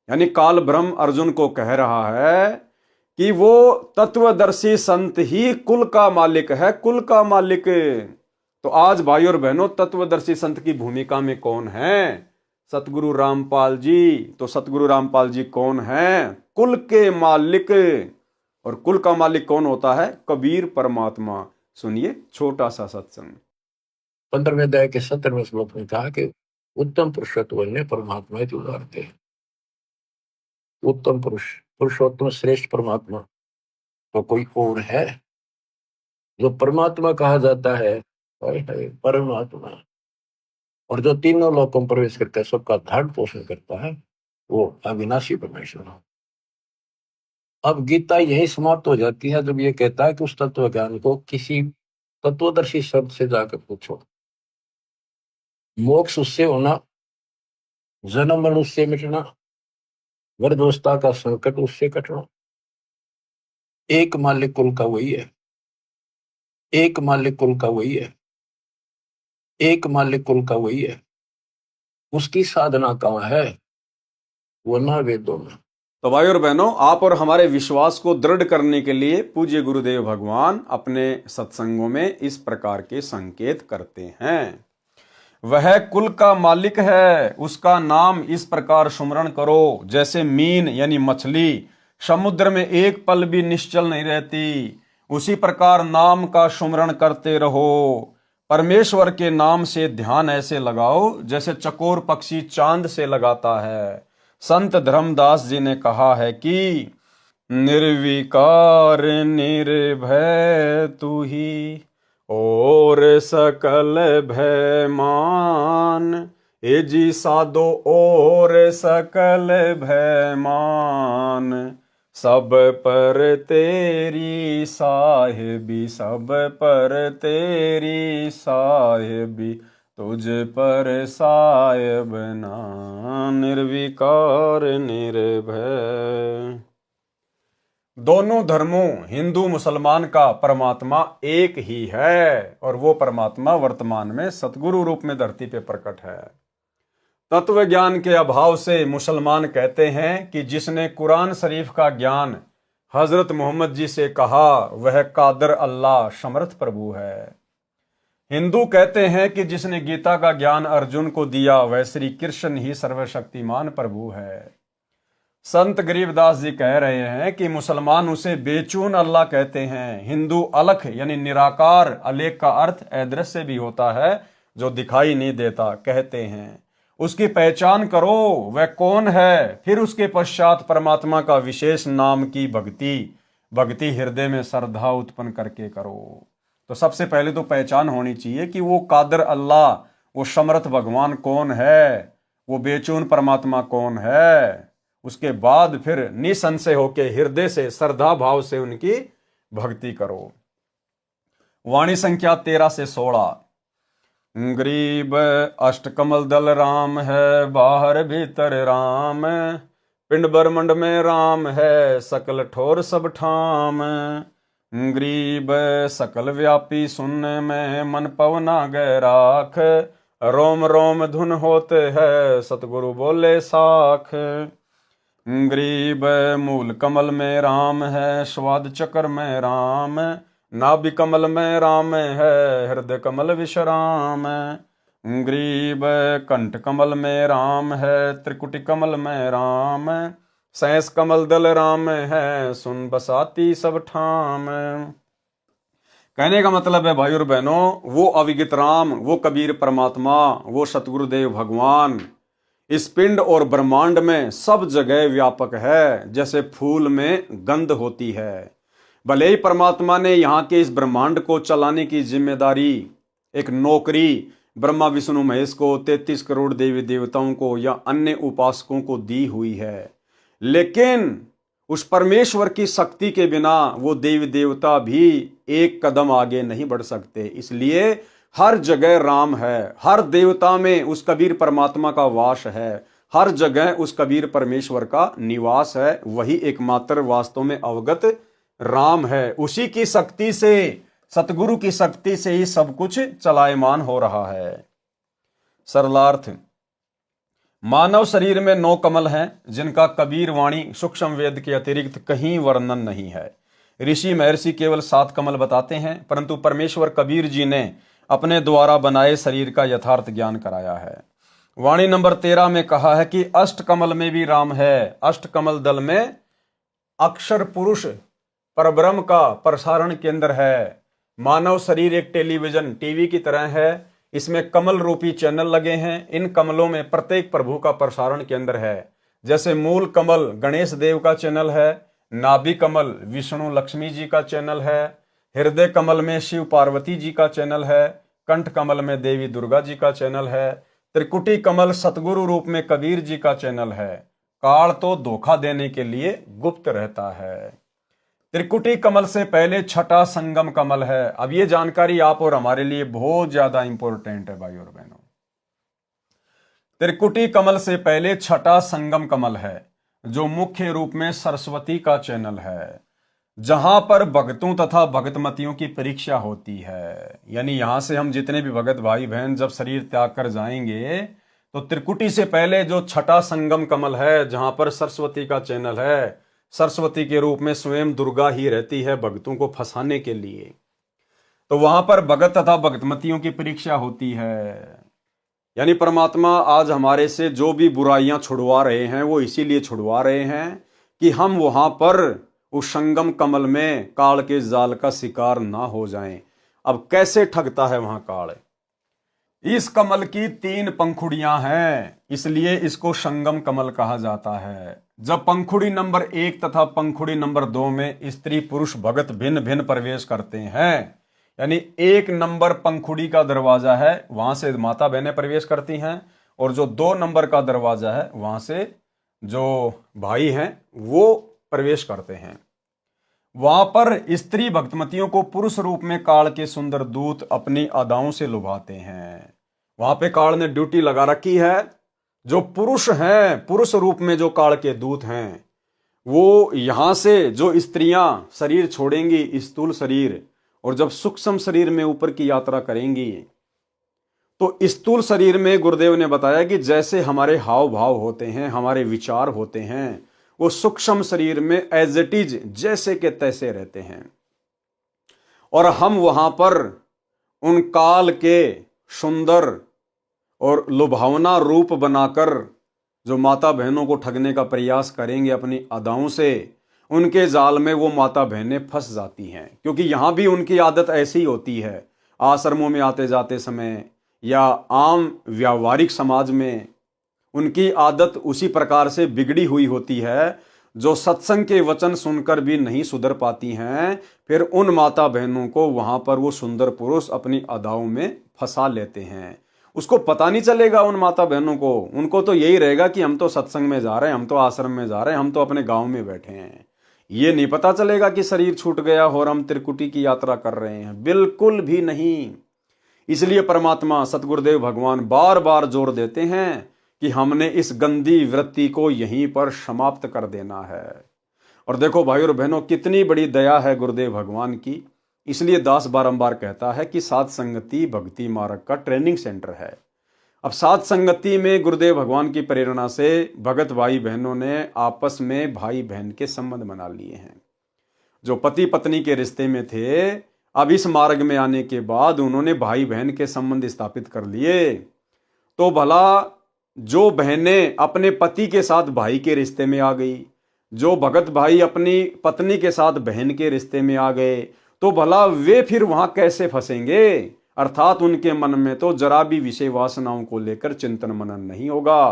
यानी काल ब्रह्म अर्जुन को कह रहा है कि वो तत्वदर्शी संत ही कुल का मालिक है, कुल का मालिक। तो आज भाई और बहनों, तत्वदर्शी संत की भूमिका में कौन है? सतगुरु रामपाल जी। तो सतगुरु रामपाल जी कौन है? कुल के मालिक। और कुल का मालिक कौन होता है? कबीर परमात्मा। सुनिए छोटा सा सत्संग। 15वें अध्याय के 17वें श्लोक में कहा कि उत्तम पुरुषत्व ने परमात्मा ही उदारते हैं। उत्तम पुरुष, पुरुषोत्तम श्रेष्ठ परमात्मा तो कोई और है? जो परमात्मा कहा जाता है परमात्मा, और जो तीनों लोकों में प्रवेश करता है, सबका धारण पोषण करता है, वो अविनाशी परमेश्वर। अब गीता यही समाप्त हो जाती है जब ये कहता है कि उस तत्व ज्ञान को किसी तत्वदर्शी शब्द से जाकर पूछो। मोक्ष उससे होना, जन्म मरण उससे मिटना, वृद्धावस्था का संकट उससे कटना। एक मालिक कुल का वही है, एक मालिक कुल का वही है, एक मालिक कुल का वही है। उसकी साधना कहाँ है? वो ना वेदों में। तो भाई और बहनों, आप और हमारे विश्वास को दृढ़ करने के लिए पूज्य गुरुदेव भगवान अपने सत्संगों में इस प्रकार के संकेत करते हैं। वह कुल का मालिक है, उसका नाम इस प्रकार सुमरण करो जैसे मीन यानी मछली समुद्र में एक पल भी निश्चल नहीं रहती, उसी प्रकार नाम का सुमरण करते रहो। परमेश्वर के नाम से ध्यान ऐसे लगाओ जैसे चकोर पक्षी चांद से लगाता है। संत धर्मदास जी ने कहा है कि निर्विकार निर्भय तू ही और सकल भय मान, ए जी साधो और सकल भय मान, सब पर तेरी साहिबी, सब पर तेरी साहिबी, तुझ पर साहिब ना, निर्विकार निर्भय। दोनों धर्मों हिंदू मुसलमान का परमात्मा एक ही है और वो परमात्मा वर्तमान में सतगुरु रूप में धरती पे प्रकट है। तत्व ज्ञान के अभाव से मुसलमान कहते हैं कि जिसने कुरान शरीफ का ज्ञान हजरत मोहम्मद जी से कहा वह कादर अल्लाह समर्थ प्रभु है। हिंदू कहते हैं कि जिसने गीता का ज्ञान अर्जुन को दिया वह श्री कृष्ण ही सर्वशक्तिमान प्रभु है। संत गरीबदास जी कह रहे हैं कि मुसलमान उसे बेचून अल्लाह कहते हैं। हिंदू अलख यानी निराकार, अलेख का अर्थ अदृश्य भी होता है, जो दिखाई नहीं देता, कहते हैं। उसकी पहचान करो वह कौन है, फिर उसके पश्चात परमात्मा का विशेष नाम की भक्ति हृदय में श्रद्धा उत्पन्न करके करो। तो सबसे पहले तो पहचान होनी चाहिए कि वो कादर अल्लाह, वो समर्थ भगवान कौन है, वो बेचून परमात्मा कौन है। उसके बाद फिर निसंशय होके हृदय से श्रद्धा भाव से उनकी भक्ति करो। वाणी संख्या 13 से 16। गरीब अष्टकमल दल राम है, बाहर भीतर राम, पिंड ब्रह्मंड में राम है, सकल ठोर सब ठाम। गरीब सकल व्यापी सुनने में, मन पवना गए राख, रोम रोम धुन होते है, सतगुरु बोले साख। गरीब मूल कमल में राम है, स्वाद चक्र में राम, नाभि कमल में राम है, हृदय कमल विश्राम। गरीब कंठ कमल में राम है, त्रिकुटी कमल में राम, सैंस कमल दल राम है, सुन बसाती सब ठाम। कहने का मतलब है भाई और बहनों, वो अविगित राम, वो कबीर परमात्मा, वो सतगुरुदेव भगवान इस पिंड और ब्रह्मांड में सब जगह व्यापक है। जैसे फूल में गंध होती है, भले ही परमात्मा ने यहाँ के इस ब्रह्मांड को चलाने की जिम्मेदारी, एक नौकरी ब्रह्मा विष्णु महेश को, 33 करोड़ देवी देवताओं को या अन्य उपासकों को दी हुई है, लेकिन उस परमेश्वर की शक्ति के बिना वो देवी देवता भी एक कदम आगे नहीं बढ़ सकते। इसलिए हर जगह राम है, हर देवता में उस कबीर परमात्मा का वास है, हर जगह उस कबीर परमेश्वर का निवास है। वही एकमात्र वास्तव में अवगत राम है। उसी की शक्ति से, सतगुरु की शक्ति से ही सब कुछ चलायमान हो रहा है। सरलार्थ, मानव शरीर में 9 कमल हैं, जिनका कबीर वाणी सूक्ष्म वेद के अतिरिक्त कहीं वर्णन नहीं है। ऋषि महर्षि केवल 7 कमल बताते हैं, परंतु परमेश्वर कबीर जी ने अपने द्वारा बनाए शरीर का यथार्थ ज्ञान कराया है। वाणी नंबर 13 में कहा है कि अष्ट कमल में भी राम है। अष्ट कमल दल में अक्षर पुरुष परब्रह्म का प्रसारण केंद्र है। मानव शरीर एक टेलीविजन टीवी की तरह है, इसमें कमल रूपी चैनल लगे हैं। इन कमलों में प्रत्येक प्रभु का प्रसारण केंद्र है। जैसे मूल कमल गणेश देव का चैनल है, नाभि कमल विष्णु लक्ष्मी जी का चैनल है, हृदय कमल में शिव पार्वती जी का चैनल है, कंठ कमल में देवी दुर्गा जी का चैनल है, त्रिकुटी कमल सतगुरु रूप में कबीर जी का चैनल है। काल तो धोखा देने के लिए गुप्त रहता है। त्रिकुटी कमल से पहले छठा संगम कमल है। अब ये जानकारी आप और हमारे लिए बहुत ज्यादा इंपॉर्टेंट है भाई और बहनों। त्रिकुटी कमल से पहले छठा संगम कमल है, जो मुख्य रूप में सरस्वती का चैनल है, जहां पर भक्तों तथा भक्तमतियों की परीक्षा होती है। यानी यहां से हम जितने भी भगत भाई बहन जब शरीर त्याग कर जाएंगे, तो त्रिकुटी से पहले जो छठा संगम कमल है, जहां पर सरस्वती का चैनल है, सरस्वती के रूप में स्वयं दुर्गा ही रहती है भक्तों को फंसाने के लिए, तो वहां पर भगत तथा भक्तमतियों की परीक्षा होती है। यानी परमात्मा आज हमारे से जो भी बुराइयां छुड़वा रहे हैं, वो इसीलिए छुड़वा रहे हैं कि हम वहां पर उस संगम कमल में काल के जाल का शिकार ना हो जाएं। अब कैसे ठगता है वहां काल? इस कमल की 3 पंखुड़ियां हैं, इसलिए इसको संगम कमल कहा जाता है। जब पंखुड़ी नंबर 1 तथा पंखुड़ी नंबर 2 में स्त्री पुरुष भगत भिन्न भिन्न प्रवेश करते हैं, यानी 1 नंबर पंखुड़ी का दरवाजा है, वहां से माता बहनें प्रवेश करती हैं, और जो 2 नंबर का दरवाजा है, वहां से जो भाई हैं वो प्रवेश करते हैं। वहां पर स्त्री भक्तमतियों को पुरुष रूप में काल के सुंदर दूत अपनी अदाओं से लुभाते हैं। वहां पे काल ने ड्यूटी लगा रखी है। जो पुरुष हैं, पुरुष रूप में जो काल के दूत हैं, वो यहां से जो स्त्रियां शरीर छोड़ेंगी, स्थूल शरीर, और जब सूक्ष्म शरीर में ऊपर की यात्रा करेंगी, तो स्थूल शरीर में गुरुदेव ने बताया कि जैसे हमारे हाव भाव होते हैं, हमारे विचार होते हैं, वो सूक्ष्म शरीर में एज इट इज जैसे के तैसे रहते हैं। और हम वहां पर उन काल के सुंदर और लुभावना रूप बनाकर जो माता बहनों को ठगने का प्रयास करेंगे अपनी अदाओं से, उनके जाल में वो माता बहनें फंस जाती हैं। क्योंकि यहां भी उनकी आदत ऐसी होती है, आश्रमों में आते जाते समय या आम व्यावहारिक समाज में उनकी आदत उसी प्रकार से बिगड़ी हुई होती है। जो सत्संग के वचन सुनकर भी नहीं सुधर पाती हैं, फिर उन माता बहनों को वहां पर वो सुंदर पुरुष अपनी अदाओं में फंसा लेते हैं। उसको पता नहीं चलेगा उन माता बहनों को, उनको तो यही रहेगा कि हम तो सत्संग में जा रहे हैं, हम तो आश्रम में जा रहे हैं, हम तो अपने गांव में बैठे हैं। ये नहीं पता चलेगा कि शरीर छूट गया और हम त्रिकुटी की यात्रा कर रहे हैं, बिल्कुल भी नहीं। इसलिए परमात्मा सतगुरुदेव भगवान बार बार जोर देते हैं कि हमने इस गंदी वृत्ति को यहीं पर समाप्त कर देना है। और देखो भाई और बहनों, कितनी बड़ी दया है गुरुदेव भगवान की। इसलिए दास बारंबार कहता है कि साध संगति भक्ति मार्ग का ट्रेनिंग सेंटर है। अब साध संगति में गुरुदेव भगवान की प्रेरणा से भगत भाई बहनों ने आपस में भाई बहन के संबंध बना लिए हैं। जो पति पत्नी के रिश्ते में थे, अब इस मार्ग में आने के बाद उन्होंने भाई बहन के संबंध स्थापित कर लिए। तो भला जो बहनें अपने पति के साथ भाई के रिश्ते में आ गई, जो भगत भाई अपनी पत्नी के साथ बहन के रिश्ते में आ गए, तो भला वे फिर वहां कैसे फंसेंगे? अर्थात उनके मन में तो जरा भी विषय वासनाओं को लेकर चिंतन मनन नहीं होगा।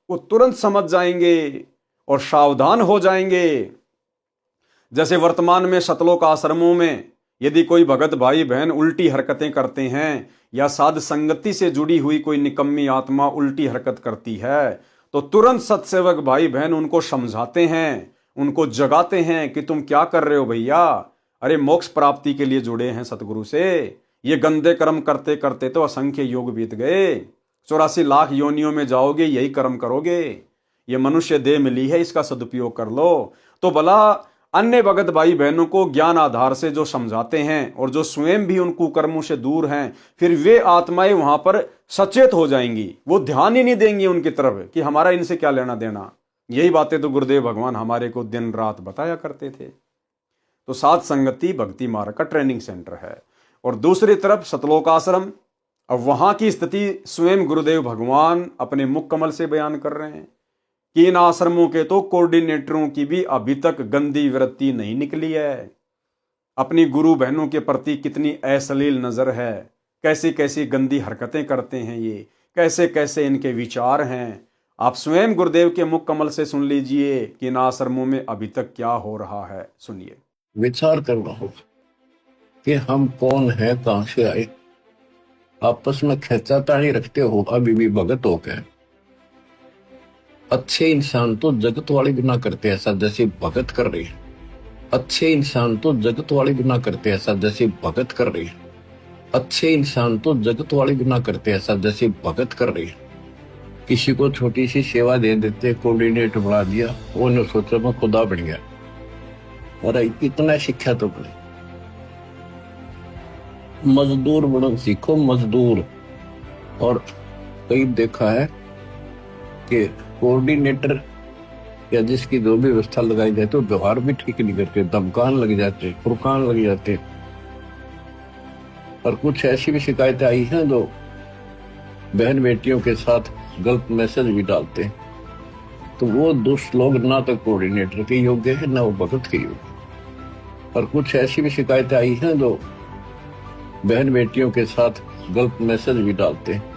वो तुरंत समझ जाएंगे और सावधान हो जाएंगे जैसे वर्तमान में शतलोक आश्रमों में यदि कोई भगत भाई बहन उल्टी हरकतें करते हैं या साध संगति से जुड़ी हुई कोई निकम्मी आत्मा उल्टी हरकत करती है तो तुरंत सत्सेवक भाई बहन उनको समझाते हैं, उनको जगाते हैं कि तुम क्या कर रहे हो भैया, अरे मोक्ष प्राप्ति के लिए जुड़े हैं सतगुरु से, ये गंदे कर्म करते करते तो असंख्य योग बीत गए, 84 लाख योनियों में जाओगे, यही कर्म करोगे, ये मनुष्य देह मिली है, इसका सदुपयोग कर लो। तो भला अन्य भगत भाई बहनों को ज्ञान आधार से जो समझाते हैं और जो स्वयं भी उन कुकर्मों से दूर हैं, फिर वे आत्माएं वहां पर सचेत हो जाएंगी, वो ध्यान ही नहीं देंगी उनकी तरफ कि हमारा इनसे क्या लेना देना। यही बातें तो गुरुदेव भगवान हमारे को दिन रात बताया करते थे। तो साध संगति भक्ति मार्ग का ट्रेनिंग सेंटर है। और दूसरी तरफ सतलोक आश्रम, अब वहां की स्थिति स्वयं गुरुदेव भगवान अपने मुख कमल से बयान कर रहे हैं कि इन आश्रमों के तो कोऑर्डिनेटरों की भी अभी तक गंदी वृत्ति नहीं निकली है। अपनी गुरु बहनों के प्रति कितनी अश्लील नजर है, कैसी कैसी गंदी हरकतें करते हैं ये, कैसे कैसे इनके विचार हैं। आप स्वयं गुरुदेव के मुख कमल से सुन लीजिए कि इन आश्रमों में अभी तक क्या हो रहा है। सुनिए। विचार करना होगा कि हम कौन है, कहां से आए। आपस में खेचातानी रखते हो अभी भी भगत हो गए। अच्छे इंसान तो जगत वाले बिना करते ऐसा जैसे भगत कर रही है। अच्छे इंसान तो जगत वाले बिना करते ऐसा जैसे भगत कर रही है। अच्छे इंसान तो जगत वाले बिना करते ऐसा जैसे भगत कर रही है। किसी को छोटी सी सेवा दे देते, कोऑर्डिनेटर बना दिया, वो ने सोचा मैं खुदा बन गया। और इतना शिक्षा तो पड़े, मजदूर बनो सीखो, मजदूर। और कई देखा है कि कोऑर्डिनेटर या जिसकी जो भी व्यवस्था लगाई जाए तो व्यवहार भी ठीक नहीं करते, धमकान लग जाते, फुरकान लग जाते। और कुछ ऐसी भी शिकायतें आई हैं जो बहन बेटियों के साथ गलत मैसेज भी डालते हैं। तो वो दुष्ट लोग ना तो कोऑर्डिनेटर के योग्य है ना वो भगत के योग्य। और कुछ ऐसी भी शिकायतें आई हैं जो बहन बेटियों के साथ गलत मैसेज भी डालते हैं।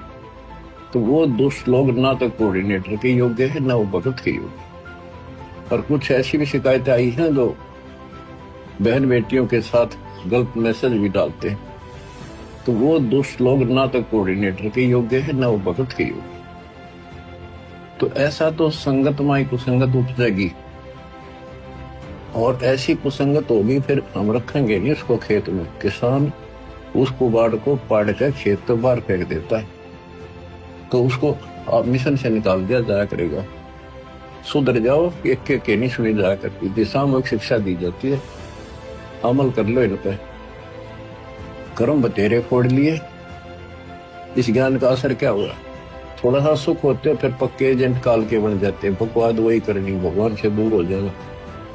तो वो दुष्ट लोग ना तो कोऑर्डिनेटर के योग्य है ना वो भगत के योग्य। और कुछ ऐसी भी शिकायतें आई हैं जो बहन बेटियों के साथ गलत मैसेज भी डालते हैं। तो वो दुष्ट लोग ना तो कोऑर्डिनेटर के योग्य है ना वो भगत के योग्य। तो ऐसा तो संगत माई कुसंगत उपजेगी, और ऐसी कुसंगत होगी फिर हम रखेंगे नहीं उसको खेत में। किसान उस कुबाड़ को पाड़ कर खेत तो बाहर फेंक देता है, तो उसको आप मिशन से निकाल दिया जाया करेगा। सुधर जाओ, एक के नहीं सुनी जाया करती, दिशात्मक शिक्षा दी जाती है, अमल कर लो इन पे। कर्म बतेरे फोड़ लिए, इस ज्ञान का असर क्या हुआ? थोड़ा सा सुख होते फिर पक्के एजेंट काल के बन जाते, बकवाद वही करनी, भगवान से दूर हो जाना।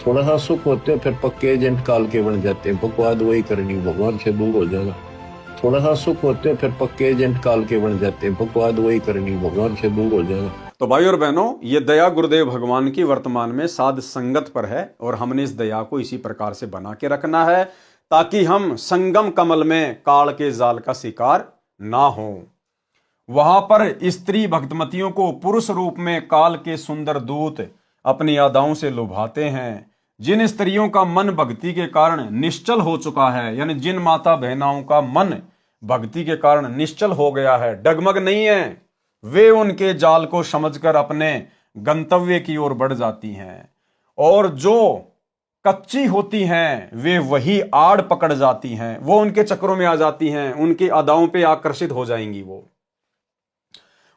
थोड़ा सा सुख होते फिर पक्के एजेंट काल के बन जाते, बकवाद वही करनी, भगवान से दूर हो जाना। थोड़ा सा सुख होते फिर पक्के एजेंट काल के बन जाते, बकवाद वही करनी, भगवान से दूर हो जाना। तो भाई और बहनों, ये दया गुरुदेव भगवान की वर्तमान में साध संगत पर है, और हमने इस दया को इसी प्रकार से बना के रखना है ताकि हम संगम कमल में काल के जाल का शिकार ना हो। वहां पर स्त्री भक्तमतियों को पुरुष रूप में काल के सुंदर दूत अपनी अदाओं से लुभाते हैं। जिन स्त्रियों का मन भक्ति के कारण निश्चल हो चुका है, यानी जिन माता बहनाओं का मन भक्ति के कारण निश्चल हो गया है, डगमग नहीं है, वे उनके जाल को समझकर अपने गंतव्य की ओर बढ़ जाती हैं। और जो कच्ची होती हैं वे वही आड़ पकड़ जाती हैं, वो उनके चक्रों में आ जाती हैं, उनकी अदाओं पे आकर्षित हो जाएंगी। वो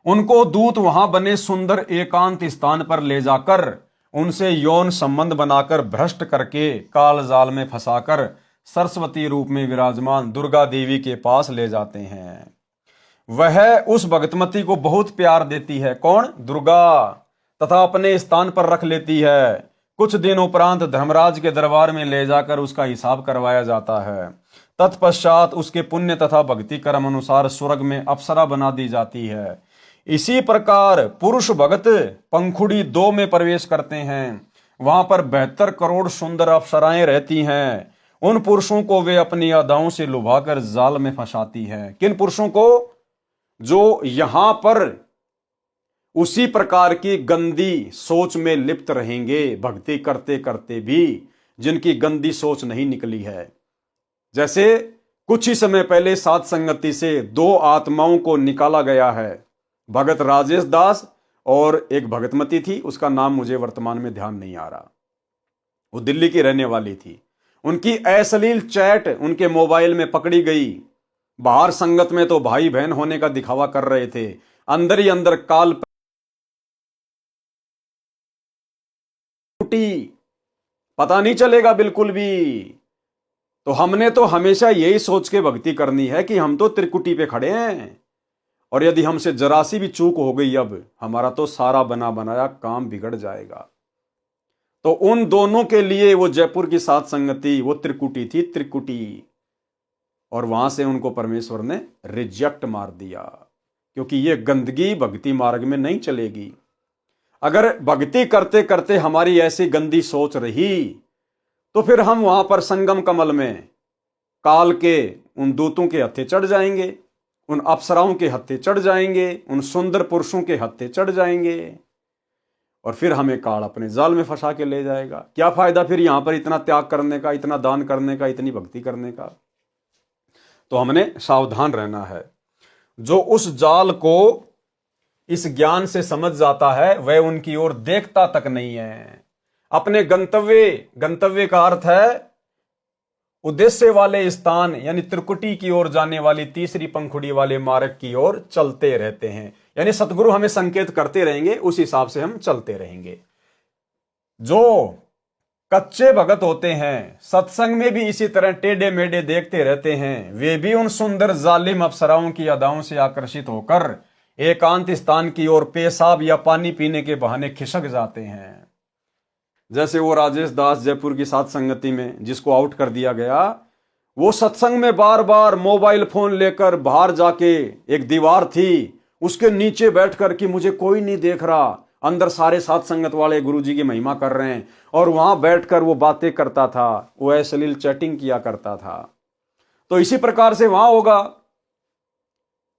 उनको दूत वहां बने सुंदर एकांत स्थान पर ले जाकर उनसे यौन संबंध बनाकर भ्रष्ट करके काल जाल में फंसाकर सरस्वती रूप में विराजमान दुर्गा देवी के पास ले जाते हैं। वह उस भगतमती को बहुत प्यार देती है, कौन? दुर्गा, तथा अपने स्थान पर रख लेती है। कुछ दिन उपरांत धर्मराज के दरबार में ले जाकर उसका हिसाब करवाया जाता है। तत्पश्चात उसके पुण्य तथा भक्ति कर्म अनुसार स्वर्ग में अप्सरा बना दी जाती है। इसी प्रकार पुरुष भगत पंखुड़ी 2 में प्रवेश करते हैं। वहां पर 72 करोड़ सुंदर अप्सराएं रहती हैं। उन पुरुषों को वे अपनी अदाओं से लुभाकर जाल में फंसाती हैं। किन पुरुषों को? जो यहां पर उसी प्रकार की गंदी सोच में लिप्त रहेंगे, भक्ति करते करते भी जिनकी गंदी सोच नहीं निकली है। जैसे कुछ ही समय पहले सात संगति से दो आत्माओं को निकाला गया है, भगत राजेश दास और एक भगतमती थी, उसका नाम मुझे वर्तमान में ध्यान नहीं आ रहा। वो दिल्ली की रहने वाली थी। उनकी अश्लील चैट उनके मोबाइल में पकड़ी गई। बाहर संगत में तो भाई बहन होने का दिखावा कर रहे थे, अंदर ही अंदर काल टूटी, पता नहीं चलेगा बिल्कुल भी। तो हमने तो हमेशा यही सोच के भक्ति करनी है कि हम तो त्रिकुटी पे खड़े हैं, और यदि हमसे जरा सी भी चूक हो गई अब हमारा तो सारा बना बनाया काम बिगड़ जाएगा। तो उन दोनों के लिए वो जयपुर की सात संगति वो त्रिकुटी थी, त्रिकुटी। और वहां से उनको परमेश्वर ने रिजेक्ट मार दिया, क्योंकि ये गंदगी भक्ति मार्ग में नहीं चलेगी। अगर भक्ति करते करते हमारी ऐसी गंदी सोच रही तो फिर हम वहां पर संगम कमल में काल के उन दूतों के हत्थे चढ़ जाएंगे, उन अप्सराओं के हत्थे चढ़ जाएंगे, उन सुंदर पुरुषों के हत्थे चढ़ जाएंगे, और फिर हमें काल अपने जाल में फंसा के ले जाएगा। क्या फायदा फिर यहां पर इतना त्याग करने का, इतना दान करने का, इतनी भक्ति करने का। तो हमने सावधान रहना है। जो उस जाल को इस ज्ञान से समझ जाता है वह उनकी ओर देखता तक नहीं है। अपने गंतव्य का अर्थ है उद्देश्य वाले स्थान, यानी त्रिकुटी की ओर जाने वाली तीसरी पंखुड़ी वाले मार्ग की ओर चलते रहते हैं। यानी सतगुरु हमें संकेत करते रहेंगे, उस हिसाब से हम चलते रहेंगे। जो कच्चे भगत होते हैं, सत्संग में भी इसी तरह टेढ़े मेढ़े देखते रहते हैं, वे भी उन सुंदर जालिम अप्सराओं की अदाओं से आकर्षित होकर एकांत स्थान की ओर पेशाब या पानी पीने के बहाने खिसक जाते हैं। जैसे वो राजेश दास जयपुर की सात संगति में जिसको आउट कर दिया गया, वो सत्संग में बार बार मोबाइल फोन लेकर बाहर जाके, एक दीवार थी उसके नीचे बैठकर कि मुझे कोई नहीं देख रहा, अंदर सारे सात संगत वाले गुरुजी की महिमा कर रहे हैं, और वहां बैठकर वो बातें करता था, वो अश्लील चैटिंग किया करता था। तो इसी प्रकार से वहां होगा,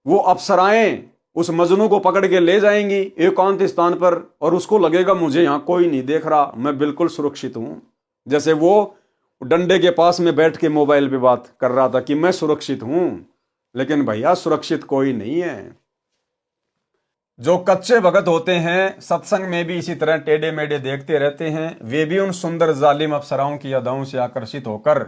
वो अप्सराएं उस मजनू को पकड़ के ले जाएंगी एकांत स्थान पर, और उसको लगेगा मुझे यहां कोई नहीं देख रहा, मैं बिल्कुल सुरक्षित हूं। जैसे वो डंडे के पास में बैठ के मोबाइल पे बात कर रहा था कि मैं सुरक्षित हूं, लेकिन भैया सुरक्षित कोई नहीं है। जो कच्चे भगत होते हैं, सत्संग में भी इसी तरह टेढ़े मेढ़े देखते रहते हैं, वे भी उन सुंदर जालिम अप्सराओं की अदाओं से आकर्षित होकर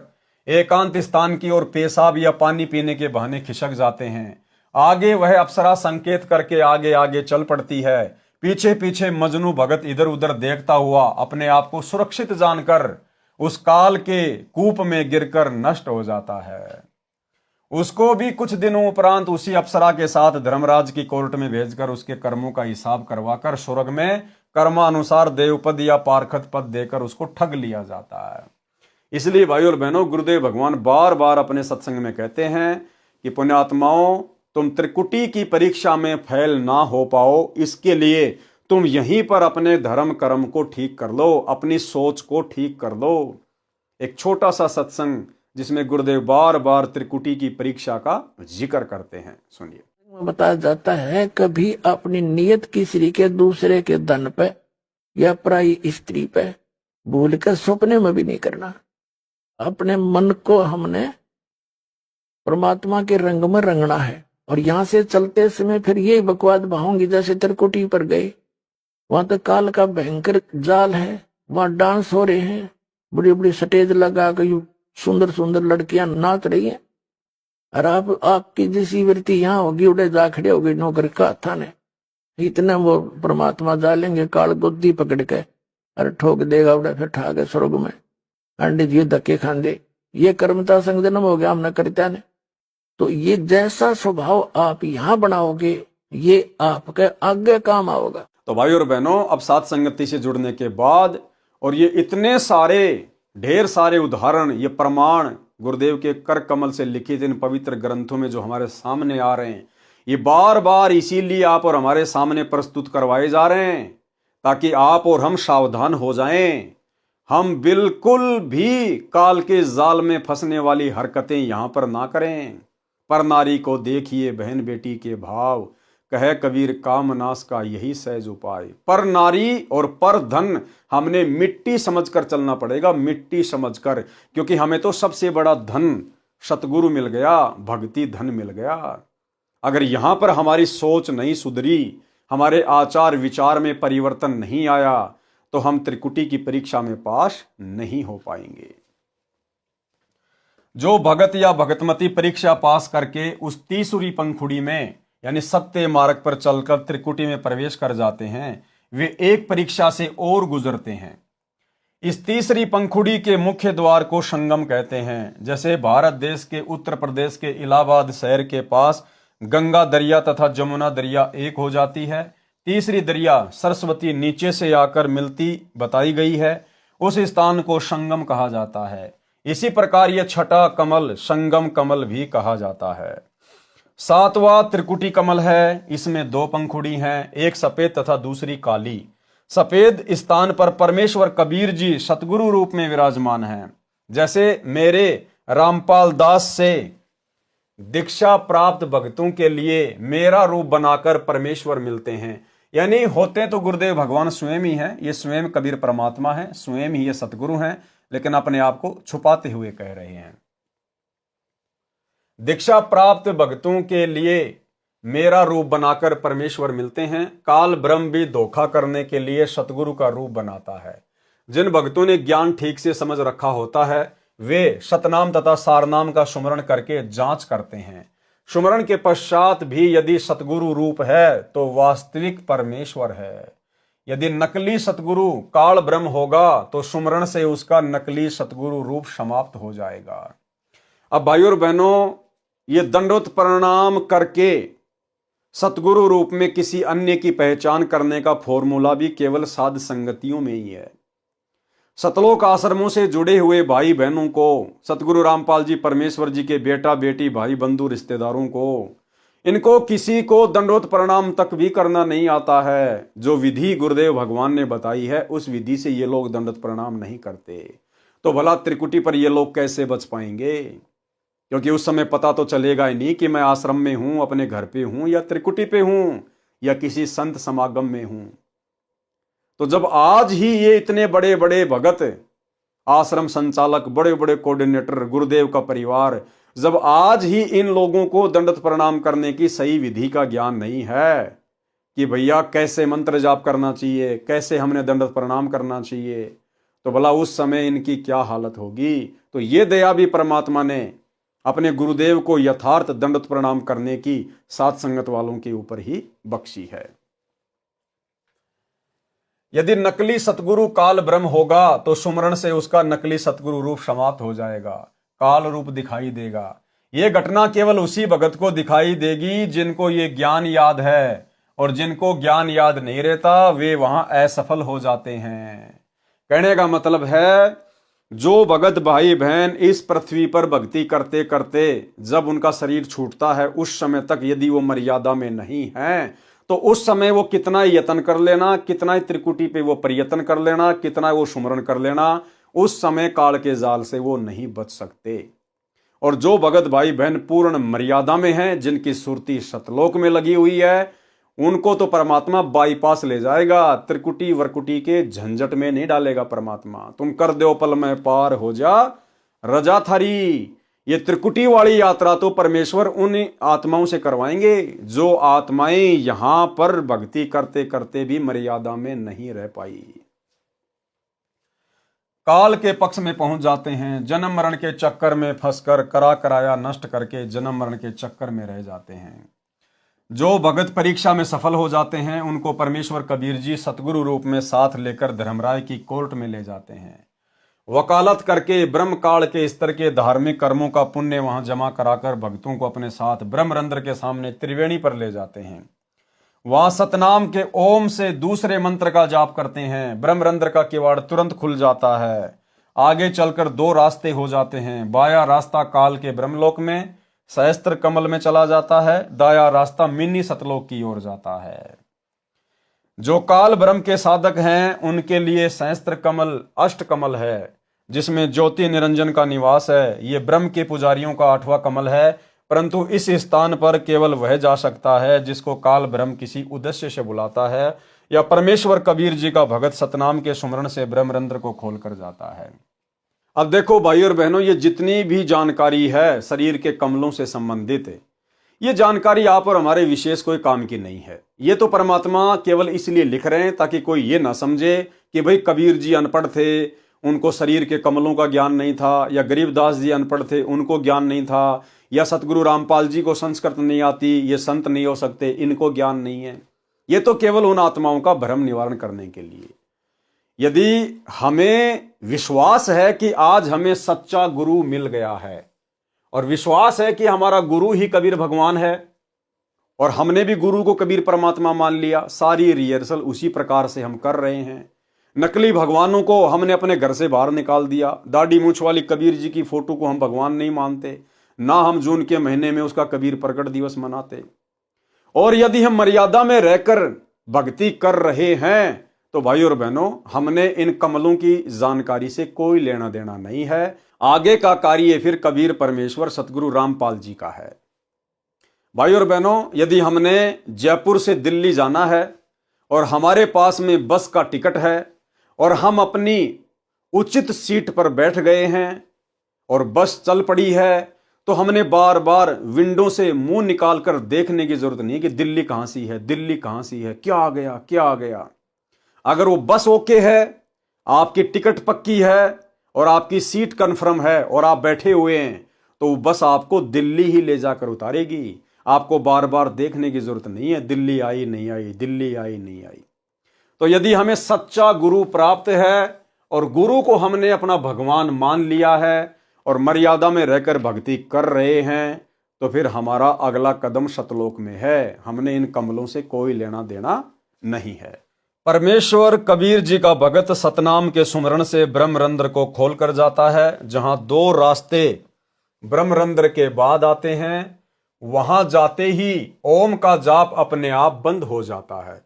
एकांत स्थान की ओर पेशाब या पानी पीने के बहाने खिसक जाते हैं। आगे वह अप्सरा संकेत करके आगे आगे चल पड़ती है, पीछे पीछे मजनू भगत इधर उधर देखता हुआ अपने आप को सुरक्षित जानकर उस काल के कूप में गिरकर नष्ट हो जाता है। उसको भी कुछ दिनों उपरांत उसी अप्सरा के साथ धर्मराज की कोर्ट में भेजकर उसके कर्मों का हिसाब करवाकर स्वर्ग में कर्मानुसार देवपद या पार्षद पद देकर उसको ठग लिया जाता है। इसलिए भाई और बहनों, गुरुदेव भगवान बार बार अपने सत्संग में कहते हैं कि पुण्यात्माओं, तुम त्रिकुटी की परीक्षा में फेल ना हो पाओ, इसके लिए तुम यहीं पर अपने धर्म कर्म को ठीक कर लो, अपनी सोच को ठीक कर लो। एक छोटा सा सत्संग जिसमें गुरुदेव बार बार त्रिकुटी की परीक्षा का जिक्र करते हैं, सुनिए। बताया जाता है कभी अपनी नियत किसी के दूसरे के धन पे या पराई स्त्री पे भूल कर सपने में भी नहीं करना। अपने मन को हमने परमात्मा के रंग में रंगना है, और यहां से चलते समय फिर ये बकवाद बहाऊंगी। जैसे त्रिकुटी पर गए, वहां तो काल का भयंकर जाल है, वहां डांस हो रहे हैं, बड़ी बड़ी स्टेज लगा कर सुंदर सुंदर लड़कियां नाच रही हैं, और आपकी जैसी वृत्ति यहाँ होगी, उड़े जा खड़े हो गई नौकर का था ने, इतने वो परमात्मा जालेंगे काल गोदी पकड़ के, अरे ठोक देगा उड़े, फिर ठा के स्वर्ग में अंडे जी धक्के खांदे। ये कर्मता संग जन्म हो गया हमने करता ने। तो ये जैसा स्वभाव आप यहाँ बनाओगे, ये आपके आगे काम आओगा। तो भाई और बहनों, अब सात संगति से जुड़ने के बाद, और ये इतने सारे ढेर सारे उदाहरण, ये प्रमाण गुरुदेव के कर कमल से लिखित इन पवित्र ग्रंथों में जो हमारे सामने आ रहे हैं, ये बार बार इसीलिए आप और हमारे सामने प्रस्तुत करवाए जा रहे हैं, ताकि आप और हम सावधान हो जाएं। हम बिल्कुल भी काल के जाल में फंसने वाली हरकतें यहां पर ना करें। पर नारी को देखिए बहन बेटी के भाव, कहे कबीर काम नाश का यही सहज उपाय। पर नारी और पर धन हमने मिट्टी समझकर चलना पड़ेगा, मिट्टी समझकर, क्योंकि हमें तो सबसे बड़ा धन सतगुरु मिल गया, भक्ति धन मिल गया। अगर यहां पर हमारी सोच नहीं सुधरी, हमारे आचार विचार में परिवर्तन नहीं आया, तो हम त्रिकुटी की परीक्षा में पास नहीं हो पाएंगे। जो भगत या भगतमती परीक्षा पास करके उस तीसरी पंखुड़ी में यानी सत्य मार्ग पर चलकर त्रिकुटी में प्रवेश कर जाते हैं, वे एक परीक्षा से और गुजरते हैं। इस तीसरी पंखुड़ी के मुख्य द्वार को संगम कहते हैं। जैसे भारत देश के उत्तर प्रदेश के इलाहाबाद शहर के पास गंगा दरिया तथा जमुना दरिया एक हो जाती है, तीसरी दरिया सरस्वती नीचे से आकर मिलती बताई गई है, उस स्थान को संगम कहा जाता है। इसी प्रकार यह छठा कमल संगम कमल भी कहा जाता है। सातवां त्रिकुटी कमल है, इसमें दो पंखुड़ी हैं, एक सफेद तथा दूसरी काली। सफेद स्थान पर परमेश्वर कबीर जी सतगुरु रूप में विराजमान हैं। जैसे मेरे रामपाल दास से दीक्षा प्राप्त भक्तों के लिए मेरा रूप बनाकर परमेश्वर मिलते हैं, यानी होते तो गुरुदेव भगवान स्वयं ही हैं, ये स्वयं कबीर परमात्मा है, स्वयं ही ये सतगुरु हैं, लेकिन अपने आप को छुपाते हुए कह रहे हैं। दीक्षा प्राप्त भक्तों के लिए मेरा रूप बनाकर परमेश्वर मिलते हैं। काल ब्रह्म भी धोखा करने के लिए सतगुरु का रूप बनाता है। जिन भक्तों ने ज्ञान ठीक से समझ रखा होता है, वे सतनाम तथा सारनाम का सुमरण करके जांच करते हैं। सुमरण के पश्चात भी यदि सतगुरु रूप है तो वास्तविक परमेश्वर है। यदि नकली सतगुरु काल ब्रह्म होगा तो सुमरण से उसका नकली सतगुरु रूप समाप्त हो जाएगा। अब भाइयों और बहनों, ये दंडोत प्रणाम करके सतगुरु रूप में किसी अन्य की पहचान करने का फॉर्मूला भी केवल साध संगतियों में ही है। सतलोक आश्रमों से जुड़े हुए भाई बहनों को, सतगुरु रामपाल जी परमेश्वर जी के बेटा बेटी भाई बंधु रिश्तेदारों को, इनको किसी को दंडोत प्रणाम तक भी करना नहीं आता है। जो विधि गुरुदेव भगवान ने बताई है उस विधि से ये लोग दंडोत प्रणाम नहीं करते, तो भला त्रिकुटी पर ये लोग कैसे बच पाएंगे? क्योंकि उस समय पता तो चलेगा ही नहीं कि मैं आश्रम में हूं, अपने घर पे हूं, या त्रिकुटी पे हूं, या किसी संत समागम में हूं। तो जब आज ही ये इतने बड़े बड़े भगत, आश्रम संचालक, बड़े बड़े कोऑर्डिनेटर, गुरुदेव का परिवार, जब आज ही इन लोगों को दंडोत प्रणाम करने की सही विधि का ज्ञान नहीं है कि भैया कैसे मंत्र जाप करना चाहिए, कैसे हमने दंडोत प्रणाम करना चाहिए, तो भला उस समय इनकी क्या हालत होगी। तो ये दया भी परमात्मा ने अपने गुरुदेव को यथार्थ दंडोत प्रणाम करने की साथ संगत वालों के ऊपर ही बख्शी है। यदि नकली सतगुरु काल ब्रह्म होगा तो सुमरण से उसका नकली सतगुरु रूप समाप्त हो जाएगा, काल रूप दिखाई देगा। यह घटना केवल उसी भगत को दिखाई देगी जिनको ये ज्ञान याद है, और जिनको ज्ञान याद नहीं रहता वे वहां असफल हो जाते हैं। कहने का मतलब है, जो भगत भाई बहन इस पृथ्वी पर भक्ति करते करते जब उनका शरीर छूटता है, उस समय तक यदि वो मर्यादा में नहीं है, तो उस समय वो कितना यत्न कर लेना, कितना त्रिकुटी पे वो प्रयत्न कर लेना, कितना वो सुमरण कर लेना, उस समय काल के जाल से वो नहीं बच सकते। और जो भगत भाई बहन पूर्ण मर्यादा में हैं, जिनकी सुरती सतलोक में लगी हुई है, उनको तो परमात्मा बाईपास ले जाएगा, त्रिकुटी वरकुटी के झंझट में नहीं डालेगा परमात्मा। तुम कर दो पल में पार हो जा रजा थारी। ये त्रिकुटी वाली यात्रा तो परमेश्वर उन आत्माओं से करवाएंगे जो आत्माएं यहां पर भक्ति करते करते भी मर्यादा में नहीं रह पाई, काल के पक्ष में पहुंच जाते हैं, जन्म मरण के चक्कर में फंसकर करा कराया नष्ट करके जन्म मरण के चक्कर में रह जाते हैं। जो भगत परीक्षा में सफल हो जाते हैं उनको परमेश्वर कबीर जी सतगुरु रूप में साथ लेकर धर्मराय की कोर्ट में ले जाते हैं। वकालत करके ब्रह्म काल के स्तर के धार्मिक कर्मों का पुण्य वहां जमा कराकर भक्तों को अपने साथ ब्रह्मरंध्र के सामने त्रिवेणी पर ले जाते हैं। वहां सतनाम के ओम से दूसरे मंत्र का जाप करते हैं, ब्रह्मरंध्र का किवाड़ तुरंत खुल जाता है। आगे चलकर दो रास्ते हो जाते हैं, बाया रास्ता काल के ब्रह्मलोक में सहस्त्र कमल में चला जाता है, दाया रास्ता मिनी सतलोक की ओर जाता है। जो काल ब्रह्म के साधक हैं उनके लिए सहस्त्र कमल अष्ट कमल है, जिसमें ज्योति निरंजन का निवास है। ये ब्रह्म के पुजारियों का 8वां कमल है, परंतु इस स्थान पर केवल वह जा सकता है जिसको काल ब्रह्म किसी उद्देश्य से बुलाता है, या परमेश्वर कबीर जी का भगत सतनाम के सुमरण से ब्रह्मरंध्र को खोल कर जाता है। अब देखो भाई और बहनों, ये जितनी भी जानकारी है शरीर के कमलों से संबंधित, ये जानकारी आप और हमारे विशेष कोई काम की नहीं है। ये तो परमात्मा केवल इसलिए लिख रहे हैं ताकि कोई ये ना समझे कि भाई कबीर जी अनपढ़ थे, उनको शरीर के कमलों का ज्ञान नहीं था, या गरीबदास जी अनपढ़ थे, उनको ज्ञान नहीं था, या सतगुरु रामपाल जी को संस्कृत नहीं आती, ये संत नहीं हो सकते, इनको ज्ञान नहीं है। ये तो केवल उन आत्माओं का भ्रम निवारण करने के लिए। यदि हमें विश्वास है कि आज हमें सच्चा गुरु मिल गया है, और विश्वास है कि हमारा गुरु ही कबीर भगवान है, और हमने भी गुरु को कबीर परमात्मा मान लिया, सारी रिहर्सल उसी प्रकार से हम कर रहे हैं। नकली भगवानों को हमने अपने घर से बाहर निकाल दिया। दाढ़ी मूछ वाली कबीर जी की फोटो को हम भगवान नहीं मानते, ना हम जून के महीने में उसका कबीर प्रकट दिवस मनाते। और यदि हम मर्यादा में रहकर भक्ति कर रहे हैं तो भाई और बहनों, हमने इन कमलों की जानकारी से कोई लेना देना नहीं है। आगे का कार्य फिर कबीर परमेश्वर सतगुरु रामपाल जी का है। भाई और बहनों, यदि हमने जयपुर से दिल्ली जाना है और हमारे पास में बस का टिकट है और हम अपनी उचित सीट पर बैठ गए हैं और बस चल पड़ी है, तो हमने बार बार विंडो से मुंह निकालकर देखने की जरूरत नहीं है कि दिल्ली कहां सी है, दिल्ली कहां सी है, क्या आ गया, क्या आ गया। अगर वो बस ओके है, आपकी टिकट पक्की है और आपकी सीट कंफर्म है और आप बैठे हुए हैं, तो वो बस आपको दिल्ली ही ले जाकर उतारेगी। आपको बार बार देखने की जरूरत नहीं है दिल्ली आई नहीं आई, दिल्ली आई नहीं आई। तो यदि हमें सच्चा गुरु प्राप्त है और गुरु को हमने अपना भगवान मान लिया है और मर्यादा में रहकर भक्ति कर रहे हैं, तो फिर हमारा अगला कदम सतलोक में है। हमने इन कमलों से कोई लेना देना नहीं है। परमेश्वर कबीर जी का भगत सतनाम के सुमरण से ब्रह्मरंध्र को खोल कर जाता है। जहां दो रास्ते ब्रह्मरंध्र के बाद आते हैं, वहां जाते ही ओम का जाप अपने आप बंद हो जाता है।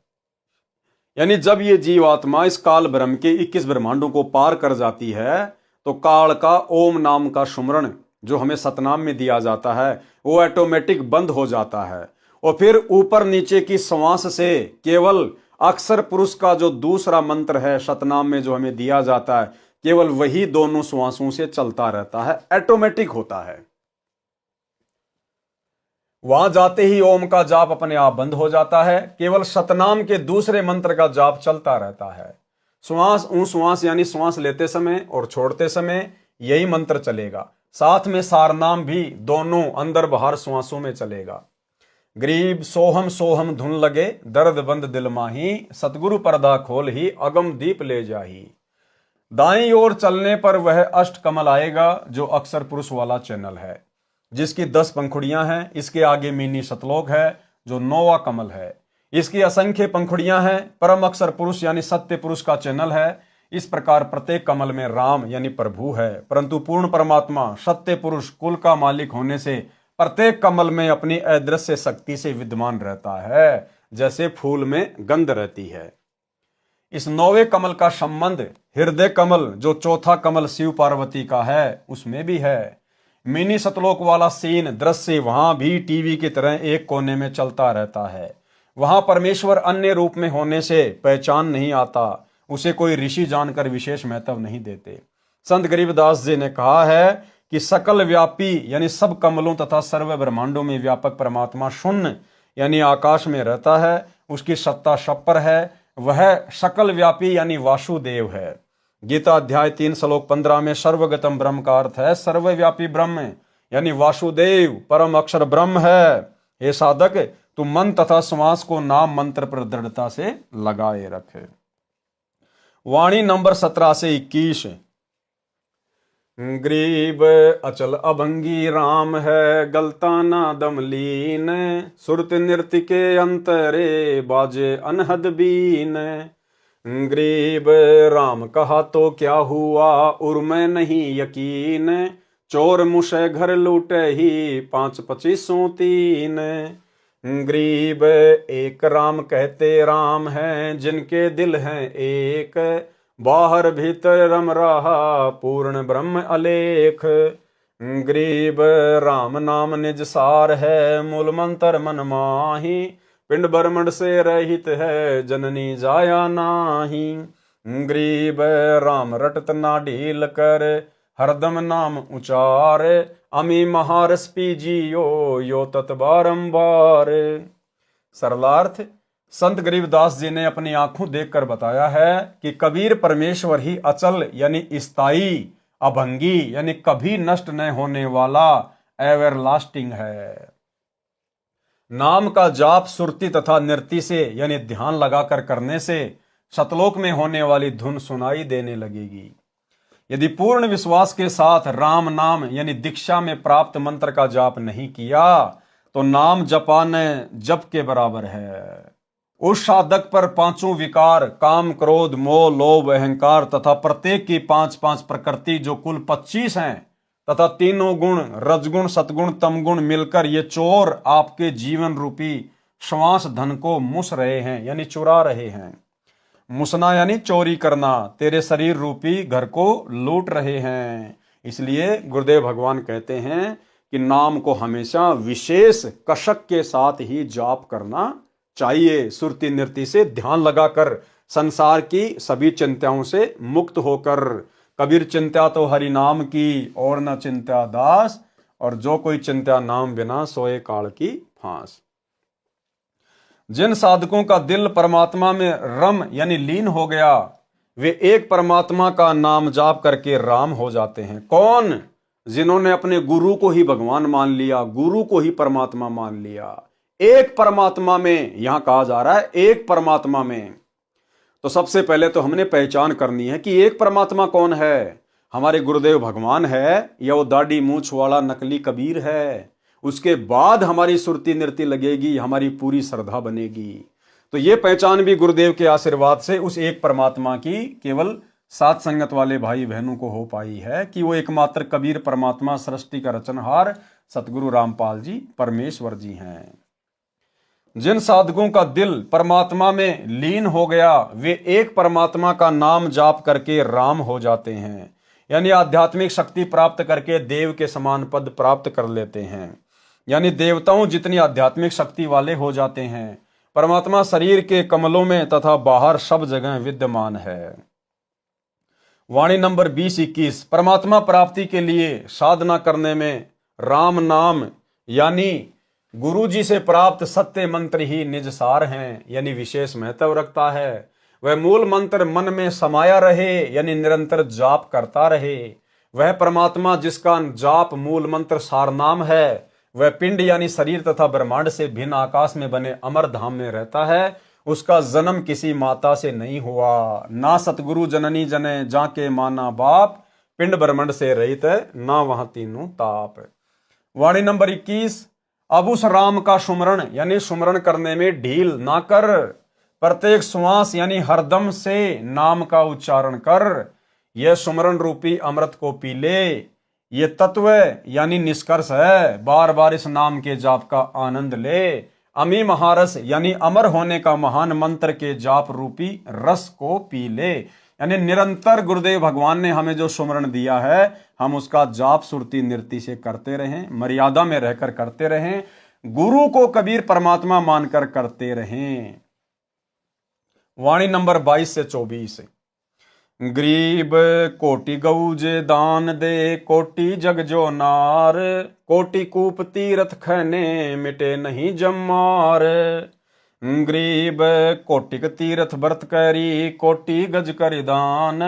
यानी जब ये जीवात्मा इस काल ब्रह्म के 21 ब्रह्मांडों को पार कर जाती है, तो काल का ओम नाम का सुमरण जो हमें सतनाम में दिया जाता है, वो ऑटोमेटिक बंद हो जाता है। और फिर ऊपर नीचे की श्वास से केवल अक्षर पुरुष का जो दूसरा मंत्र है सतनाम में जो हमें दिया जाता है, केवल वही दोनों श्वासों से चलता रहता है, ऑटोमेटिक होता है। वहां जाते ही ओम का जाप अपने आप बंद हो जाता है। केवल सतनाम के दूसरे मंत्र का जाप चलता रहता है। श्वास यानी श्वास लेते समय और छोड़ते समय यही मंत्र चलेगा। साथ में सारनाम भी दोनों अंदर बाहर श्वासों में चलेगा। गरीब सोहम सोहम धुन लगे, दर्द बंद दिल माही, सतगुरु पर्दा खोल ही अगम दीप ले जाही। दाईं ओर चलने पर वह अष्ट कमल आएगा जो अक्षर पुरुष वाला चैनल है, जिसकी 10 पंखुड़ियां हैं। इसके आगे मिनी सतलोक है जो 9वां कमल है। इसकी असंख्य पंखुड़ियां हैं। परम अक्षर पुरुष यानी सत्य पुरुष का चैनल है। इस प्रकार प्रत्येक कमल में राम यानी प्रभु है, परंतु पूर्ण परमात्मा सत्य पुरुष कुल का मालिक होने से प्रत्येक कमल में अपनी अदृश्य शक्ति से विद्यमान रहता है, जैसे फूल में गंध रहती है। इस 9वें कमल का संबंध हृदय कमल जो चौथा कमल शिव पार्वती का है उसमें भी है। मिनी सतलोक वाला सीन दृश्य वहां भी टीवी की तरह एक कोने में चलता रहता है। वहां परमेश्वर अन्य रूप में होने से पहचान नहीं आता, उसे कोई ऋषि जानकर विशेष महत्व नहीं देते। संत गरीबदास जी ने कहा है कि सकल व्यापी यानी सब कमलों तथा सर्व ब्रह्मांडों में व्यापक परमात्मा शून्य यानी आकाश में रहता है। उसकी सत्ता सब पर है। वह सकल व्यापी यानी वासुदेव है। गीता अध्याय 3 श्लोक 15 में सर्वगतम ब्रह्म का अर्थ है सर्वव्यापी ब्रह्म यानी वासुदेव परम अक्षर ब्रह्म है। हे साधक, तू मन तथा श्वास को नाम मंत्र पर दृढ़ता से लगाए रखे। वाणी नंबर 17 से 21। गरीब अचल अभंगी राम है, गलताना दमलीन, सुरत नृत्य के अंतरे बाजे अनहद बीन। गरीब राम कहा तो क्या हुआ, उर्मे नहीं यकीन, चोर मुझे घर लूटे ही 5-25-3। गरीब एक राम कहते राम हैं, जिनके दिल हैं एक, बाहर भीतर रम रहा पूर्ण ब्रह्म अलेख। गरीब राम नाम निज सार है, मूल मंत्र मन माही, पिंड ब्रह्मंड से रहित है, जननी जाया नाही। गरीब राम रटत ना ढील कर, हरदम नाम उचार, अमी महारस पीजियो यो तत् बारंबार। सरलार्थ, संत गरीबदास जी ने अपनी आंखों देखकर बताया है कि कबीर परमेश्वर ही अचल यानी स्थायी, अभंगी यानी कभी नष्ट न होने वाला एवरलास्टिंग है। नाम का जाप सुरती तथा नृत्य से यानी ध्यान लगाकर करने से सतलोक में होने वाली धुन सुनाई देने लगेगी। यदि पूर्ण विश्वास के साथ राम नाम यानी दीक्षा में प्राप्त मंत्र का जाप नहीं किया तो नाम जपाने जप के बराबर है। उस साधक पर पांचों विकार काम क्रोध मोह लोभ अहंकार तथा प्रत्येक की 5-5 प्रकृति जो कुल 25 हैं तथा तीनों गुण रजगुण सतगुण तमगुण मिलकर ये चोर आपके जीवन रूपी श्वास धन को मुस रहे हैं यानी चुरा रहे हैं। मुसना यानी चोरी करना, तेरे शरीर रूपी घर को लूट रहे हैं। इसलिए गुरुदेव भगवान कहते हैं कि नाम को हमेशा विशेष कशक के साथ ही जाप करना चाहिए, सुरती नृत्य से ध्यान लगाकर संसार की सभी चिंताओं से मुक्त होकर। कबीर चिंता तो हरि नाम की और न चिंता दास, और जो कोई चिंता नाम बिना सोए काल की फांस। जिन साधकों का दिल परमात्मा में रम यानी लीन हो गया वे एक परमात्मा का नाम जाप करके राम हो जाते हैं। कौन? जिन्होंने अपने गुरु को ही भगवान मान लिया, गुरु को ही परमात्मा मान लिया। एक परमात्मा में, यहां कहा जा रहा है एक परमात्मा में। तो सबसे पहले तो हमने पहचान करनी है कि एक परमात्मा कौन है। हमारे गुरुदेव भगवान है या वो दाढ़ी मूछ वाला नकली कबीर है। उसके बाद हमारी सुरती नृत्य लगेगी, हमारी पूरी श्रद्धा बनेगी। तो ये पहचान भी गुरुदेव के आशीर्वाद से उस एक परमात्मा की केवल सात संगत वाले भाई बहनों को हो पाई है कि वो एकमात्र कबीर परमात्मा सृष्टि का रचनहार सतगुरु रामपाल जी परमेश्वर जी हैं। जिन साधकों का दिल परमात्मा में लीन हो गया वे एक परमात्मा का नाम जाप करके राम हो जाते हैं, यानी आध्यात्मिक शक्ति प्राप्त करके देव के समान पद प्राप्त कर लेते हैं, यानी देवताओं जितनी आध्यात्मिक शक्ति वाले हो जाते हैं। परमात्मा शरीर के कमलों में तथा बाहर सब जगह विद्यमान है। वाणी नंबर 20-21। परमात्मा प्राप्ति के लिए साधना करने में राम नाम यानी गुरु जी से प्राप्त सत्य मंत्र ही निज सार हैं, यानी विशेष महत्व रखता है। वह मूल मंत्र मन में समाया रहे यानी निरंतर जाप करता रहे। वह परमात्मा जिसका जाप मूल मंत्र सार नाम है वह पिंड यानी शरीर तथा ब्रह्मांड से भिन्न आकाश में बने अमर धाम में रहता है। उसका जन्म किसी माता से नहीं हुआ, ना सतगुरु जननी जने जाके माना बाप, पिंड ब्रह्मांड से रहित ना वहां तीनों ताप। वाणी नंबर 21। अब उस राम का सुमरण यानी सुमरण करने में ढील ना कर, प्रत्येक श्वास यानी हरदम से नाम का उच्चारण कर। यह सुमरण रूपी अमृत को पी ले। ये तत्व यानी निष्कर्ष है, बार बार इस नाम के जाप का आनंद ले। अमी महारस यानी अमर होने का महान मंत्र के जाप रूपी रस को पी ले, यानी निरंतर गुरुदेव भगवान ने हमें जो सुमरण दिया है हम उसका जाप सुरती नृत्य से करते रहें, मर्यादा में रहकर करते रहें, गुरु को कबीर परमात्मा मानकर करते रहें। वाणी नंबर 22-24। गरीब कोटि गऊ जे दान दे, कोटि जग जो नार, कोटि कूप तीरथ खैने मिटे नहीं जमार। गरीब कोटिक तीरथ व्रत करी, कोटि गज कर दान,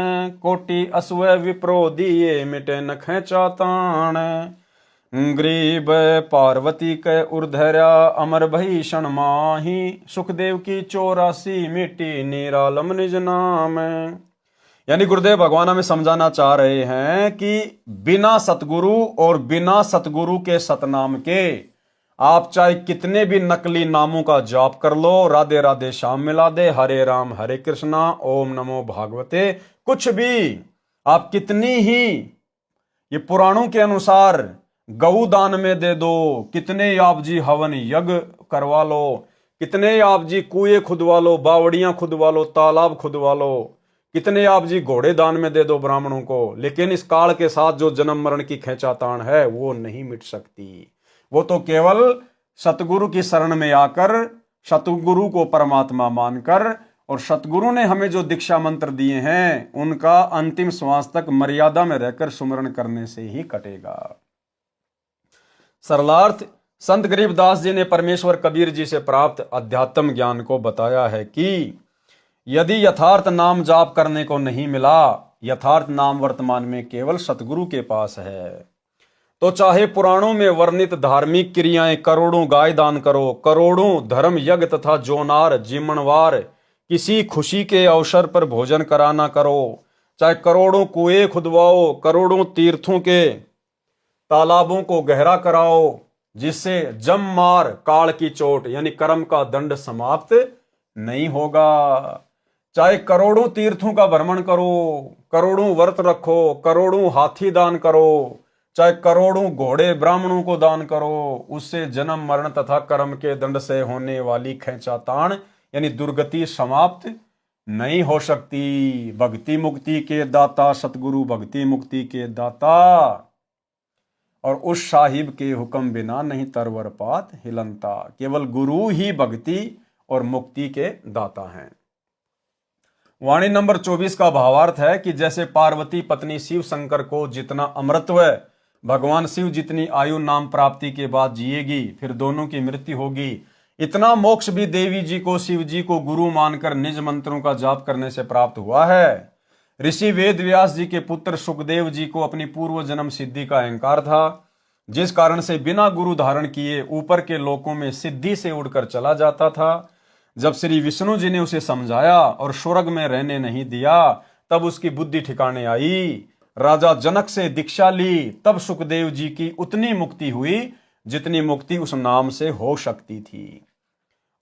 कोटि असुय विप्रो दिए मिटे न खेचा तान। गरीब पार्वती के उर्धरा अमर भीषण माही, सुखदेव की 84 मिट्टी निरालम निज नाम। यानी गुरुदेव भगवान हमें समझाना चाह रहे हैं कि बिना सतगुरु और बिना सतगुरु के सतनाम के आप चाहे कितने भी नकली नामों का जाप कर लो, राधे राधे श्याम मिला दे, हरे राम हरे कृष्णा ओम नमो भागवते, कुछ भी आप कितनी ही ये पुराणों के अनुसार गऊ दान में दे दो, कितने आप जी हवन यज्ञ करवा लो, कितने आप जी कुएं खुदवा लो, बावड़ियां खुदवा लो, तालाब खुदवा लो, कितने आप जी घोड़े दान में दे दो ब्राह्मणों को, लेकिन इस काल के साथ जो जन्म मरण की खींचातान है वो नहीं मिट सकती। वो तो केवल सतगुरु की शरण में आकर, सतगुरु को परमात्मा मानकर, और सतगुरु ने हमें जो दीक्षा मंत्र दिए हैं उनका अंतिम श्वास तक मर्यादा में रहकर सुमरण करने से ही कटेगा। सरलार्थ संत गरीबदास जी ने परमेश्वर कबीर जी से प्राप्त अध्यात्म ज्ञान को बताया है कि यदि यथार्थ नाम जाप करने को नहीं मिला, यथार्थ नाम वर्तमान में केवल सतगुरु के पास है, तो चाहे पुराणों में वर्णित धार्मिक क्रियाएं करोड़ों गाय दान करो, करोड़ों धर्म यज्ञ तथा जोनार जिमणवार किसी खुशी के अवसर पर भोजन कराना करो, चाहे करोड़ों कुएं खुदवाओ, करोड़ों तीर्थों के तालाबों को गहरा कराओ, जिससे जम मार काल की चोट यानी कर्म का दंड समाप्त नहीं होगा। चाहे करोड़ों तीर्थों का भ्रमण करो, करोड़ों व्रत रखो, करोड़ों हाथी दान करो, चाहे करोड़ों घोड़े ब्राह्मणों को दान करो, उससे जन्म मरण तथा कर्म के दंड से होने वाली खींचातान यानी दुर्गति समाप्त नहीं हो सकती। भक्ति मुक्ति के दाता सतगुरु भक्ति मुक्ति के दाता, और उस साहिब के हुक्म बिना नहीं तरवर पात हिलनता। केवल गुरु ही भक्ति और मुक्ति के दाता हैं। वाणी नंबर 24 का भावार्थ है कि जैसे पार्वती पत्नी शिव शंकर को जितना अमृतत्व भगवान शिव जितनी आयु नाम प्राप्ति के बाद जिएगी, फिर दोनों की मृत्यु होगी, इतना मोक्ष भी देवी जी को शिव जी को गुरु मानकर निज मंत्रों का जाप करने से प्राप्त हुआ है। ऋषि वेद व्यास जी के पुत्र सुखदेव जी को अपनी पूर्व जन्म सिद्धि का अहंकार था, जिस कारण से बिना गुरु धारण किए ऊपर के लोकों में सिद्धि से उड़कर चला जाता था। जब श्री विष्णु जी ने उसे समझाया और स्वर्ग में रहने नहीं दिया, तब उसकी बुद्धि ठिकाने आई। राजा जनक से दीक्षा ली, तब सुखदेव जी की उतनी मुक्ति हुई जितनी मुक्ति उस नाम से हो सकती थी।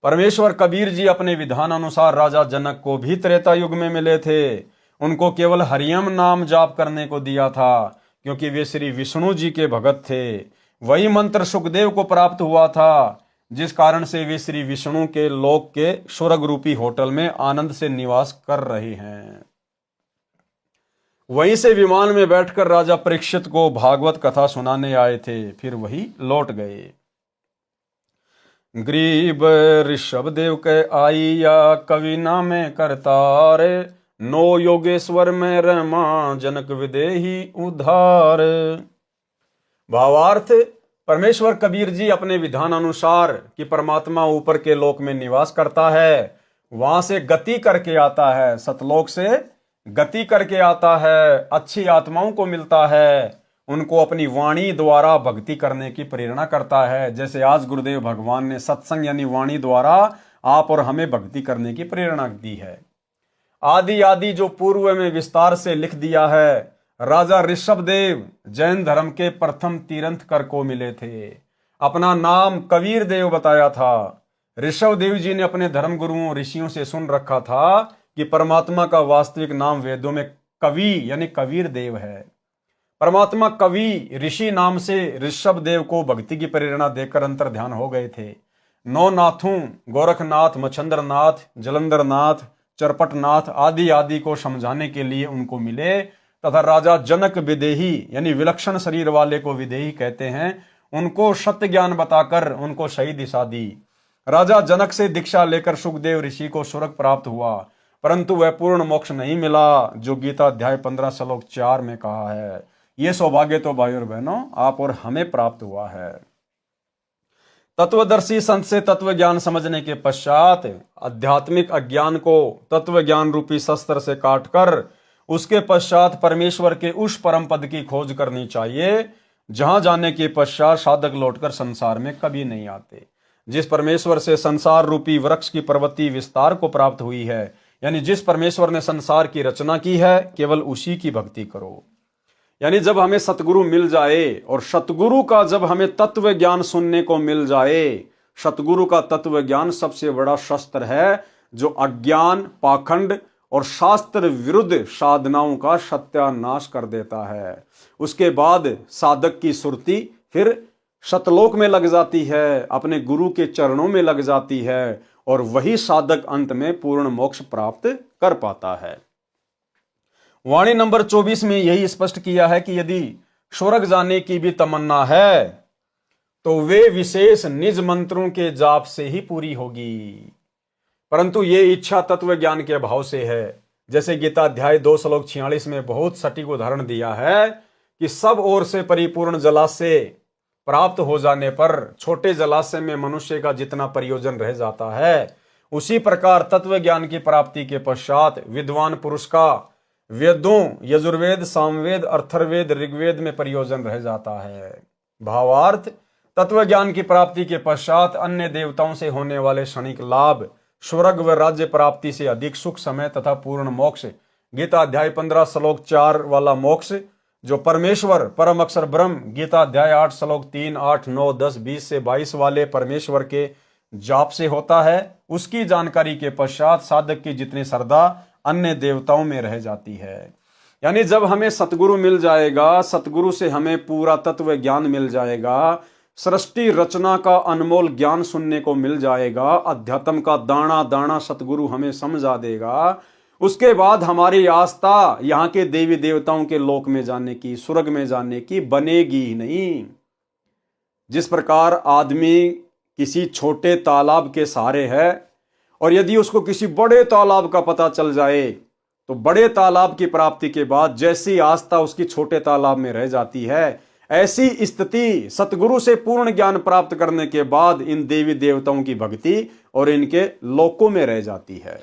परमेश्वर कबीर जी अपने विधान अनुसार राजा जनक को भी त्रेता युग में मिले थे। उनको केवल हरियम नाम जाप करने को दिया था, क्योंकि वे श्री विष्णु जी के भगत थे। वही मंत्र सुखदेव को प्राप्त हुआ था, जिस कारण से वे श्री विष्णु के लोक के स्वर्ग रूपी होटल में आनंद से निवास कर रहे हैं। वहीं से विमान में बैठकर राजा परीक्षित को भागवत कथा सुनाने आए थे, फिर वही लौट गए। ग्रीब ऋषभ देव के आइया कवि नामे करतार, नो योगेश्वर में रमा जनक विदेही उधार। भावार्थ, परमेश्वर कबीर जी अपने विधान अनुसार कि परमात्मा ऊपर के लोक में निवास करता है, वहां से गति करके आता है, सतलोक से गति करके आता है, अच्छी आत्माओं को मिलता है, उनको अपनी वाणी द्वारा भक्ति करने की प्रेरणा करता है। जैसे आज गुरुदेव भगवान ने सत्संग यानी वाणी द्वारा आप और हमें भक्ति करने की प्रेरणा दी है। आदि आदि जो पूर्व में विस्तार से लिख दिया है। राजा ऋषभ देव जैन धर्म के प्रथम तीर्थंकर को मिले थे। अपना नाम कबीर देव बताया था। ऋषभ देव जी ने अपने धर्म गुरुओं ऋषियों से सुन रखा था कि परमात्मा का वास्तविक नाम वेदों में कवि यानी कबीर देव है। परमात्मा कवि ऋषि नाम से ऋषभ देव को भक्ति की प्रेरणा देकर अंतर ध्यान हो गए थे। नौ नाथों गोरखनाथ, मच्छंद्रनाथ, जलंधरनाथ, चरपटनाथ आदि आदि को समझाने के लिए उनको मिले तथा राजा जनक विदेही यानी विलक्षण शरीर वाले को विदेही कहते हैं, उनको सत्य ज्ञान बताकर उनको सही दिशा दी। राजा जनक से दीक्षा लेकर सुखदेव ऋषि को स्वर्ग प्राप्त हुआ, परंतु वह पूर्ण मोक्ष नहीं मिला जो गीता अध्याय 15 श्लोक 4 में कहा है। ये सौभाग्य तो भाई और बहनों आप और हमें प्राप्त हुआ है। तत्वदर्शी संत से तत्व ज्ञान समझने के पश्चात आध्यात्मिक अज्ञान को तत्व ज्ञान रूपी शस्त्र से काटकर उसके पश्चात परमेश्वर के उस परम पद की खोज करनी चाहिए, जहां जाने के पश्चात साधक लौटकर संसार में कभी नहीं आते। जिस परमेश्वर से संसार रूपी वृक्ष की प्रवृत्ति विस्तार को प्राप्त हुई है, यानी जिस परमेश्वर ने संसार की रचना की है, केवल उसी की भक्ति करो। यानी जब हमें सतगुरु मिल जाए और सतगुरु का जब हमें तत्व ज्ञान सुनने को मिल जाए, सतगुरु का तत्व ज्ञान सबसे बड़ा शस्त्र है जो अज्ञान, पाखंड और शास्त्र विरुद्ध साधनाओं का सत्यानाश कर देता है। उसके बाद साधक की सुरति फिर सतलोक में लग जाती है, अपने गुरु के चरणों में लग जाती है और वही साधक अंत में पूर्ण मोक्ष प्राप्त कर पाता है। वाणी नंबर 24 में यही स्पष्ट किया है कि यदि स्वर्ग जाने की भी तमन्ना है तो वे विशेष निज मंत्रों के जाप से ही पूरी होगी, परंतु ये इच्छा तत्व ज्ञान के अभाव से है। जैसे गीता अध्याय 2 श्लोक 46 में बहुत सटीक उदाहरण दिया है कि सब ओर से परिपूर्ण जलाशय प्राप्त हो जाने पर छोटे जलाशय में मनुष्य का जितना प्रयोजन रह जाता है, उसी प्रकार तत्व ज्ञान की प्राप्ति के पश्चात विद्वान पुरुष का वेदों यजुर्वेद सामवेद अर्थर्वेद ऋग्वेद में प्रयोजन रह जाता है। भावार्थ, तत्व ज्ञान की प्राप्ति के पश्चात अन्य देवताओं से होने वाले क्षणिक लाभ, स्वर्ग व राज्य प्राप्ति से अधिक सुख समय तथा पूर्ण मोक्ष, गीता अध्याय 15 श्लोक 4 वाला मोक्ष जो परमेश्वर परम अक्षर ब्रह्म, गीता अध्याय 8 श्लोक 3 8 9 10 20 से 22 वाले परमेश्वर के जाप से होता है, उसकी जानकारी के पश्चात साधक की जितनी श्रद्धा अन्य देवताओं में रह जाती है। यानी जब हमें सतगुरु मिल जाएगा, सतगुरु से हमें पूरा तत्व ज्ञान मिल जाएगा, सृष्टि रचना का अनमोल ज्ञान सुनने को मिल जाएगा, अध्यात्म का दाना दाना सतगुरु हमें समझा देगा, उसके बाद हमारी आस्था यहाँ के देवी देवताओं के लोक में जाने की, स्वर्ग में जाने की बनेगी ही नहीं। जिस प्रकार आदमी किसी छोटे तालाब के सहारे है और यदि उसको किसी बड़े तालाब का पता चल जाए तो बड़े तालाब की प्राप्ति के बाद जैसी आस्था उसकी छोटे तालाब में रह जाती है, ऐसी स्थिति सतगुरु से पूर्ण ज्ञान प्राप्त करने के बाद इन देवी देवताओं की भक्ति और इनके लोकों में रह जाती है।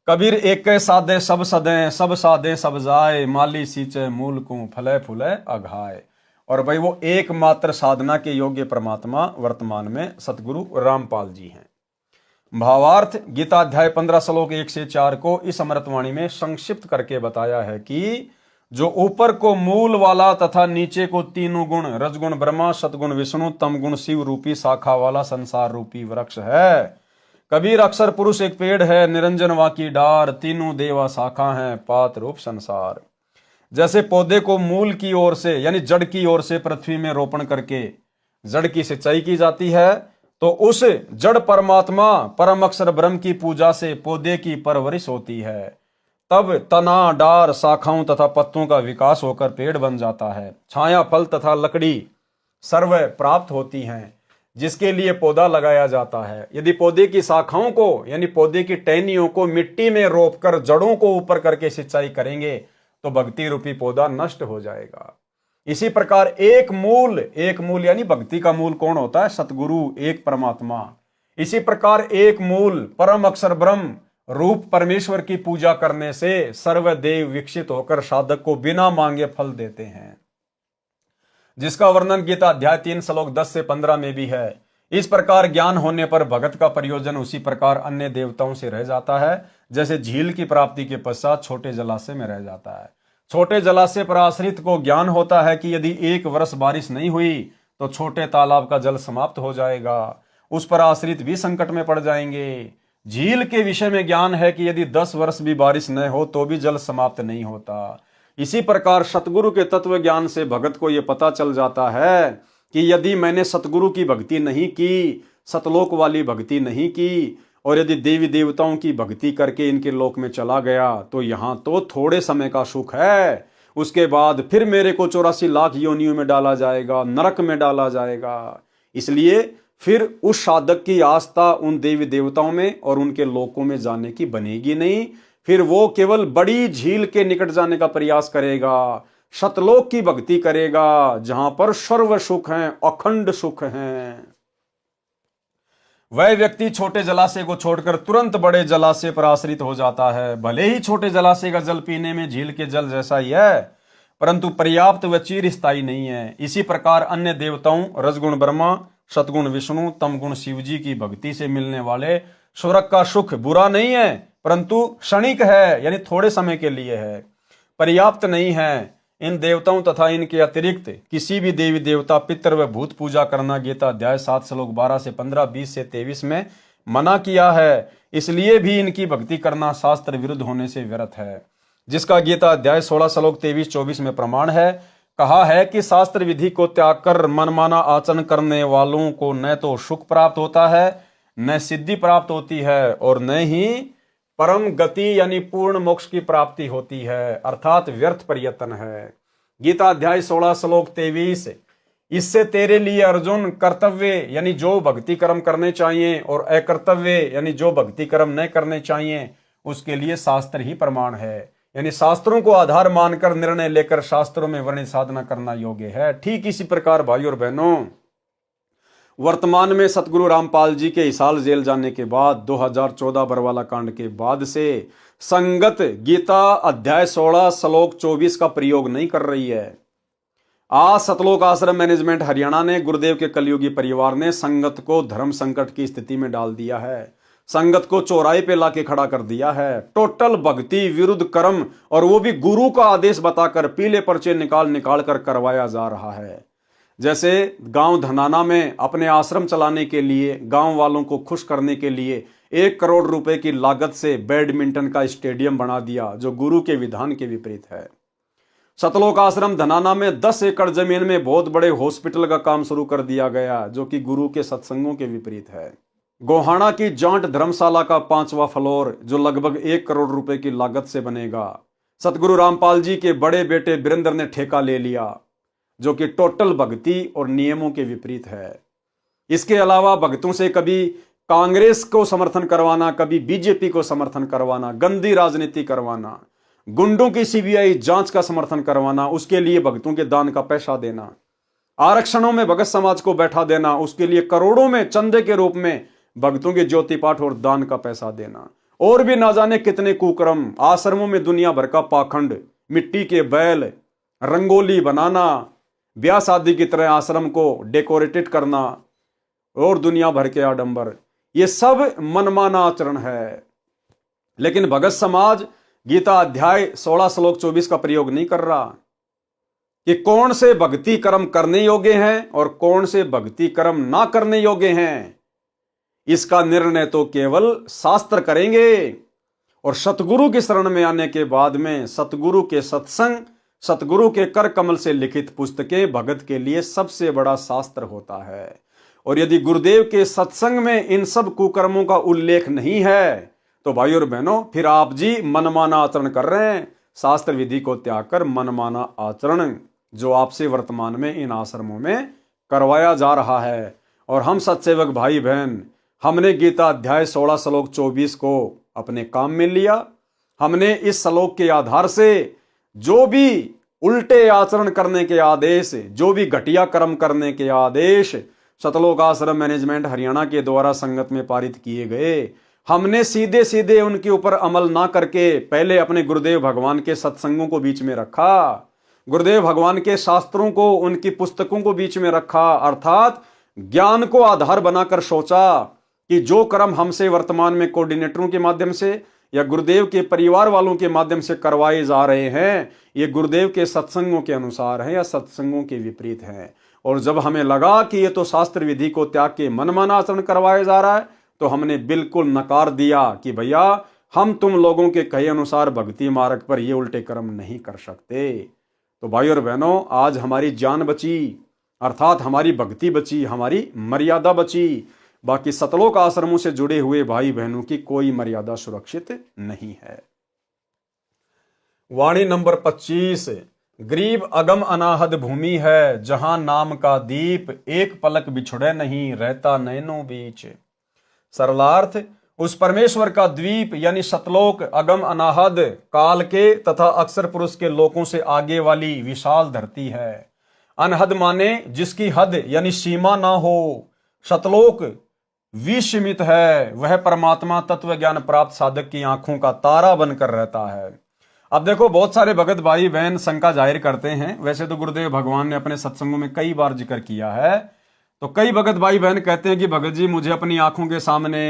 कबीर एक साधे सब सदे, सब साधे सब जाए, माली सींचे मूल को फले फूले अघाए। और भाई वो एकमात्र साधना के योग्य परमात्मा वर्तमान में सतगुरु रामपाल जी हैं। भावार्थ, गीता अध्याय 15 श्लोक 1 से 4 को इस अमृतवाणी में संक्षिप्त करके बताया है कि जो ऊपर को मूल वाला तथा नीचे को तीनों गुण रजगुण ब्रह्मा, सतगुण विष्णु, तमगुण शिव रूपी शाखा वाला संसार रूपी वृक्ष है। कबीर अक्षर पुरुष एक पेड़ है, निरंजन वाकी डार, तीनों देवा शाखा है, पात रूप संसार। जैसे पौधे को मूल की ओर से यानी जड़ की ओर से पृथ्वी में रोपण करके जड़ की सिंचाई की जाती है, तो उस जड़ परमात्मा परम अक्षर ब्रह्म की पूजा से पौधे की परवरिश होती है। तब तना, डार, शाखाओं तथा पत्तों का विकास होकर पेड़ बन जाता है। छाया, फल तथा लकड़ी सर्व प्राप्त होती हैं, जिसके लिए पौधा लगाया जाता है। यदि पौधे की शाखाओं को यानी पौधे की टहनियों को मिट्टी में रोपकर जड़ों को ऊपर करके सिंचाई करेंगे तो भक्ति रूपी पौधा नष्ट हो जाएगा। इसी प्रकार एक मूल यानी भक्ति का मूल कौन होता है? सतगुरु, एक परमात्मा। इसी प्रकार एक मूल परम अक्षर ब्रह्म रूप परमेश्वर की पूजा करने से सर्वदेव विकसित होकर साधक को बिना मांगे फल देते हैं, जिसका वर्णन गीता अध्याय 3 श्लोक 10 से 15 में भी है। इस प्रकार ज्ञान होने पर भगत का प्रयोजन उसी प्रकार अन्य देवताओं से रह जाता है, जैसे झील की प्राप्ति के पश्चात छोटे जलाशय में रह जाता है। छोटे जलाशय पर आश्रित को ज्ञान होता है कि यदि 1 वर्ष बारिश नहीं हुई तो छोटे तालाब का जल समाप्त हो जाएगा, उस पर आश्रित भी संकट में पड़ जाएंगे। झील के विषय में ज्ञान है कि यदि 10 वर्ष भी बारिश न हो तो भी जल समाप्त नहीं होता। इसी प्रकार सतगुरु के तत्व ज्ञान से भगत को यह पता चल जाता है कि यदि मैंने सतगुरु की भक्ति नहीं की, सतलोक वाली भक्ति नहीं की, और यदि देवी देवताओं की भक्ति करके इनके लोक में चला गया तो यहाँ तो थोड़े समय का सुख है, उसके बाद फिर मेरे को 84 लाख योनियों में डाला जाएगा, नरक में डाला जाएगा। इसलिए फिर उस साधक की आस्था उन देवी देवताओं में और उनके लोकों में जाने की बनेगी नहीं। फिर वो केवल बड़ी झील के निकट जाने का प्रयास करेगा, सतलोक की भक्ति करेगा, जहां पर सर्व सुख हैं, अखंड सुख हैं। वह व्यक्ति छोटे जलाशय को छोड़कर तुरंत बड़े जलाशय पर आश्रित हो जाता है। भले ही छोटे जलाशय का जल पीने में झील के जल जैसा ही है, परंतु पर्याप्त व चिरस्थायी नहीं है। इसी प्रकार अन्य देवताओं रजगुण ब्रह्मा, सतगुण विष्णु, तमगुण शिव जी की भक्ति से मिलने वाले स्वर्ग का सुख बुरा नहीं है, परंतु क्षणिक है, यानी थोड़े समय के लिए है, पर्याप्त नहीं है। इन देवताओं तथा इनके अतिरिक्त किसी भी देवी देवता, पितर व भूत पूजा करना गीता अध्याय 7 श्लोक 12 से 15, 20 से 23 में मना किया है। इसलिए भी इनकी भक्ति करना शास्त्र विरुद्ध होने से व्यर्थ है, जिसका गीता अध्याय 16 श्लोक 23-24 में प्रमाण है। कहा है कि शास्त्र विधि को त्याग कर मनमाना आचरण करने वालों को न तो सुख प्राप्त होता है, न सिद्धि प्राप्त होती है, और न ही परम गति यानी पूर्ण मोक्ष की प्राप्ति होती है, अर्थात व्यर्थ प्रयत्न है। गीता अध्याय 16 श्लोक 23, इससे तेरे लिए अर्जुन कर्तव्य यानी जो भक्ति कर्म करने चाहिए और अकर्तव्य यानी जो भक्ति कर्म न करने चाहिए उसके लिए शास्त्र ही प्रमाण है। यानी शास्त्रों को आधार मानकर निर्णय लेकर शास्त्रों में वर्णित साधना करना योग्य है। ठीक इसी प्रकार भाई और बहनों, वर्तमान में सतगुरु रामपाल जी के हिसार जेल जाने के बाद 2014 बरवाला कांड के बाद से संगत गीता अध्याय 16 श्लोक 24 का प्रयोग नहीं कर रही है। आज सतलोक आश्रम मैनेजमेंट हरियाणा ने गुरुदेव के कलयुगी परिवार ने संगत को धर्म संकट की स्थिति में डाल दिया है, संगत को चौराहे पे लाके खड़ा कर दिया है। टोटल भक्ति विरुद्ध कर्म, और वो भी गुरु का आदेश बताकर पीले पर्चे निकाल निकाल कर करवाया जा रहा है। जैसे गांव धनाना में अपने आश्रम चलाने के लिए, गांव वालों को खुश करने के लिए 1 करोड़ रुपए की लागत से बैडमिंटन का स्टेडियम बना दिया, जो गुरु के विधान के विपरीत है। सतलोक आश्रम धनाना में 10 एकड़ जमीन में बहुत बड़े हॉस्पिटल का काम शुरू कर दिया गया, जो कि गुरु के सत्संगों के विपरीत है। गोहाना की जांट धर्मशाला का 5वां फ्लोर, जो लगभग 1 करोड़ रुपए की लागत से बनेगा, सतगुरु रामपाल जी के बड़े बेटे वीरेंद्र ने ठेका ले लिया, जो कि टोटल भक्ति और नियमों के विपरीत है। इसके अलावा भक्तों से कभी कांग्रेस को समर्थन करवाना, कभी बीजेपी को समर्थन करवाना, गंदी राजनीति करवाना, गुंडों की सीबीआई जांच का समर्थन करवाना, उसके लिए भक्तों के दान का पैसा देना, आरक्षणों में भगत समाज को बैठा देना, उसके लिए करोड़ों में चंदे के रूप में भक्तों के ज्योति पाठ और दान का पैसा देना, और भी ना जाने कितने कुकर्म। आश्रमों में दुनिया भर का पाखंड, मिट्टी के बैल, रंगोली बनाना, ब्याह शादी की तरह आश्रम को डेकोरेटेड करना और दुनिया भर के आडंबर, ये सब मनमाना आचरण है। लेकिन भगत समाज गीता अध्याय 16 श्लोक 24 का प्रयोग नहीं कर रहा कि कौन से भक्ति कर्म करने योग्य हैं और कौन से भक्ति कर्म ना करने योग्य हैं। इसका निर्णय तो केवल शास्त्र करेंगे, और सतगुरु की शरण में आने के बाद में सतगुरु के सत्संग, सतगुरु के कर कमल से लिखित पुस्तकें भगत के लिए सबसे बड़ा शास्त्र होता है। और यदि गुरुदेव के सत्संग में इन सब कुकर्मों का उल्लेख नहीं है तो भाई और बहनों, फिर आप जी मनमाना आचरण कर रहे हैं। शास्त्र विधि को त्याग कर मनमाना आचरण जो आपसे वर्तमान में इन आश्रमों में करवाया जा रहा है। और हम सत्सेवक भाई बहन, हमने गीता अध्याय 16 श्लोक 24 को अपने काम में लिया। हमने इस श्लोक के आधार से जो भी उल्टे आचरण करने के आदेश, जो भी घटिया कर्म करने के आदेश सतलोक आश्रम मैनेजमेंट हरियाणा के द्वारा संगत में पारित किए गए, हमने सीधे सीधे उनके ऊपर अमल ना करके पहले अपने गुरुदेव भगवान के सत्संगों को बीच में रखा, गुरुदेव भगवान के शास्त्रों को, उनकी पुस्तकों को बीच में रखा, अर्थात ज्ञान को आधार बनाकर सोचा कि जो कर्म हमसे वर्तमान में कोऑर्डिनेटरों के माध्यम से या गुरुदेव के परिवार वालों के माध्यम से करवाए जा रहे हैं, ये गुरुदेव के सत्संगों के अनुसार है या सत्संगों के विपरीत है। और जब हमें लगा कि ये तो शास्त्र विधि को त्याग के मनमाना आचरण करवाया जा रहा है, तो हमने बिल्कुल नकार दिया कि भैया हम तुम लोगों के कहे अनुसार भक्ति मार्ग पर ये उल्टे कर्म नहीं कर सकते। तो भाई और बहनों, आज हमारी जान बची, अर्थात हमारी भक्ति बची, हमारी मर्यादा बची। बाकी सतलोक आश्रमों से जुड़े हुए भाई बहनों की कोई मर्यादा सुरक्षित नहीं है। वाणी नंबर 25, गरीब अगम अनाहद भूमि है, जहां नाम का दीप एक पलक बिछुड़े नहीं, रहता नैनों बीच। सरलार्थ, उस परमेश्वर का द्वीप यानी सतलोक अगम अनाहद, काल के तथा अक्षर पुरुष के लोकों से आगे वाली विशाल धरती है। अनहद माने जिसकी हद यानी सीमा ना हो। सतलोक विसीमित है, वह परमात्मा तत्व ज्ञान प्राप्त साधक की आंखों का तारा बनकर रहता है। अब देखो, बहुत सारे भगत भाई बहन शंका जाहिर करते हैं। वैसे तो गुरुदेव भगवान ने अपने सत्संगों में कई बार जिक्र किया है, तो कई भगत भाई बहन कहते हैं कि भगत जी मुझे अपनी आंखों के सामने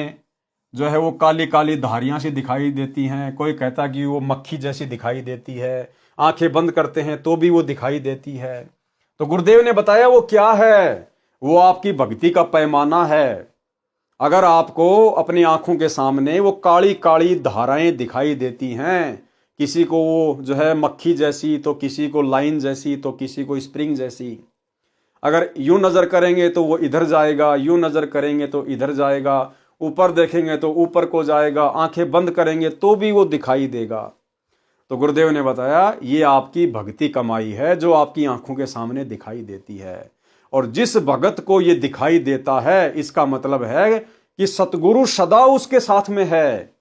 जो है वो काली काली धारियां सी दिखाई देती हैं। कोई कहता कि वो मक्खी जैसी दिखाई देती है, आंखें बंद करते हैं तो भी वो दिखाई देती है। तो गुरुदेव ने बताया वो क्या है, वो आपकी भक्ति का पैमाना है। अगर आपको अपनी आंखों के सामने वो काली काली धाराएं दिखाई देती हैं, किसी को वो जो है मक्खी जैसी, तो किसी को लाइन जैसी, तो किसी को स्प्रिंग जैसी, अगर यूं नजर करेंगे तो वो इधर जाएगा, यूं नजर करेंगे तो इधर जाएगा, ऊपर देखेंगे तो ऊपर को जाएगा, आंखें बंद करेंगे तो भी वो दिखाई देगा। तो गुरुदेव ने बताया ये आपकी भक्ति कमाई है जो आपकी आंखों के सामने दिखाई देती है। और जिस भगत को ये दिखाई देता है इसका मतलब है कि सतगुरु सदा उसके साथ में है।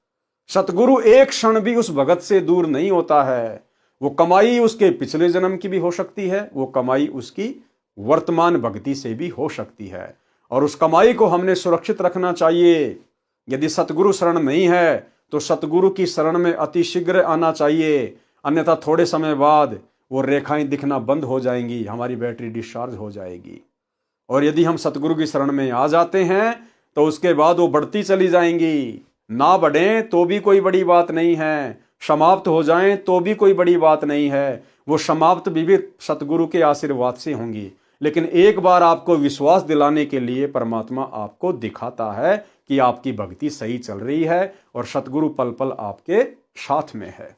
सतगुरु एक क्षण भी उस भगत से दूर नहीं होता है। वो कमाई उसके पिछले जन्म की भी हो सकती है, वो कमाई उसकी वर्तमान भक्ति से भी हो सकती है। और उस कमाई को हमने सुरक्षित रखना चाहिए। यदि सतगुरु शरण नहीं है तो सतगुरु की शरण में अति शीघ्र आना चाहिए, अन्यथा थोड़े समय बाद वो रेखाएं दिखना बंद हो जाएंगी, हमारी बैटरी डिस्चार्ज हो जाएगी। और यदि हम सतगुरु की शरण में आ जाते हैं तो उसके बाद वो बढ़ती चली जाएंगी। ना बढ़ें तो भी कोई बड़ी बात नहीं है, समाप्त हो जाएं तो भी कोई बड़ी बात नहीं है। वो समाप्त भी सतगुरु के आशीर्वाद से होंगी। लेकिन एक बार आपको विश्वास दिलाने के लिए परमात्मा आपको दिखाता है कि आपकी भक्ति सही चल रही है और सतगुरु पल पल आपके साथ में है।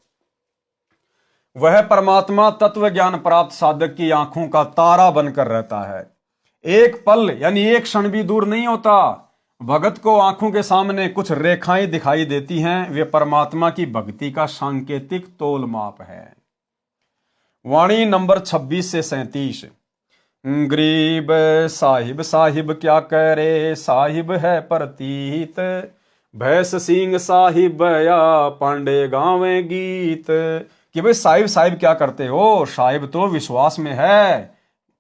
वह परमात्मा तत्व ज्ञान प्राप्त साधक की आंखों का तारा बनकर रहता है। एक पल यानी एक क्षण भी दूर नहीं होता। भगत को आंखों के सामने कुछ रेखाएं दिखाई देती हैं, वे परमात्मा की भक्ति का सांकेतिक तोल माप है। वाणी नंबर 26 से 37। गरीब साहिब साहिब क्या करे, साहिब है प्रतीत, भैंस सिंह साहिब या पांडे गावे गीत। कि भाई साहिब साहिब क्या करते हो, साहिब तो विश्वास में है,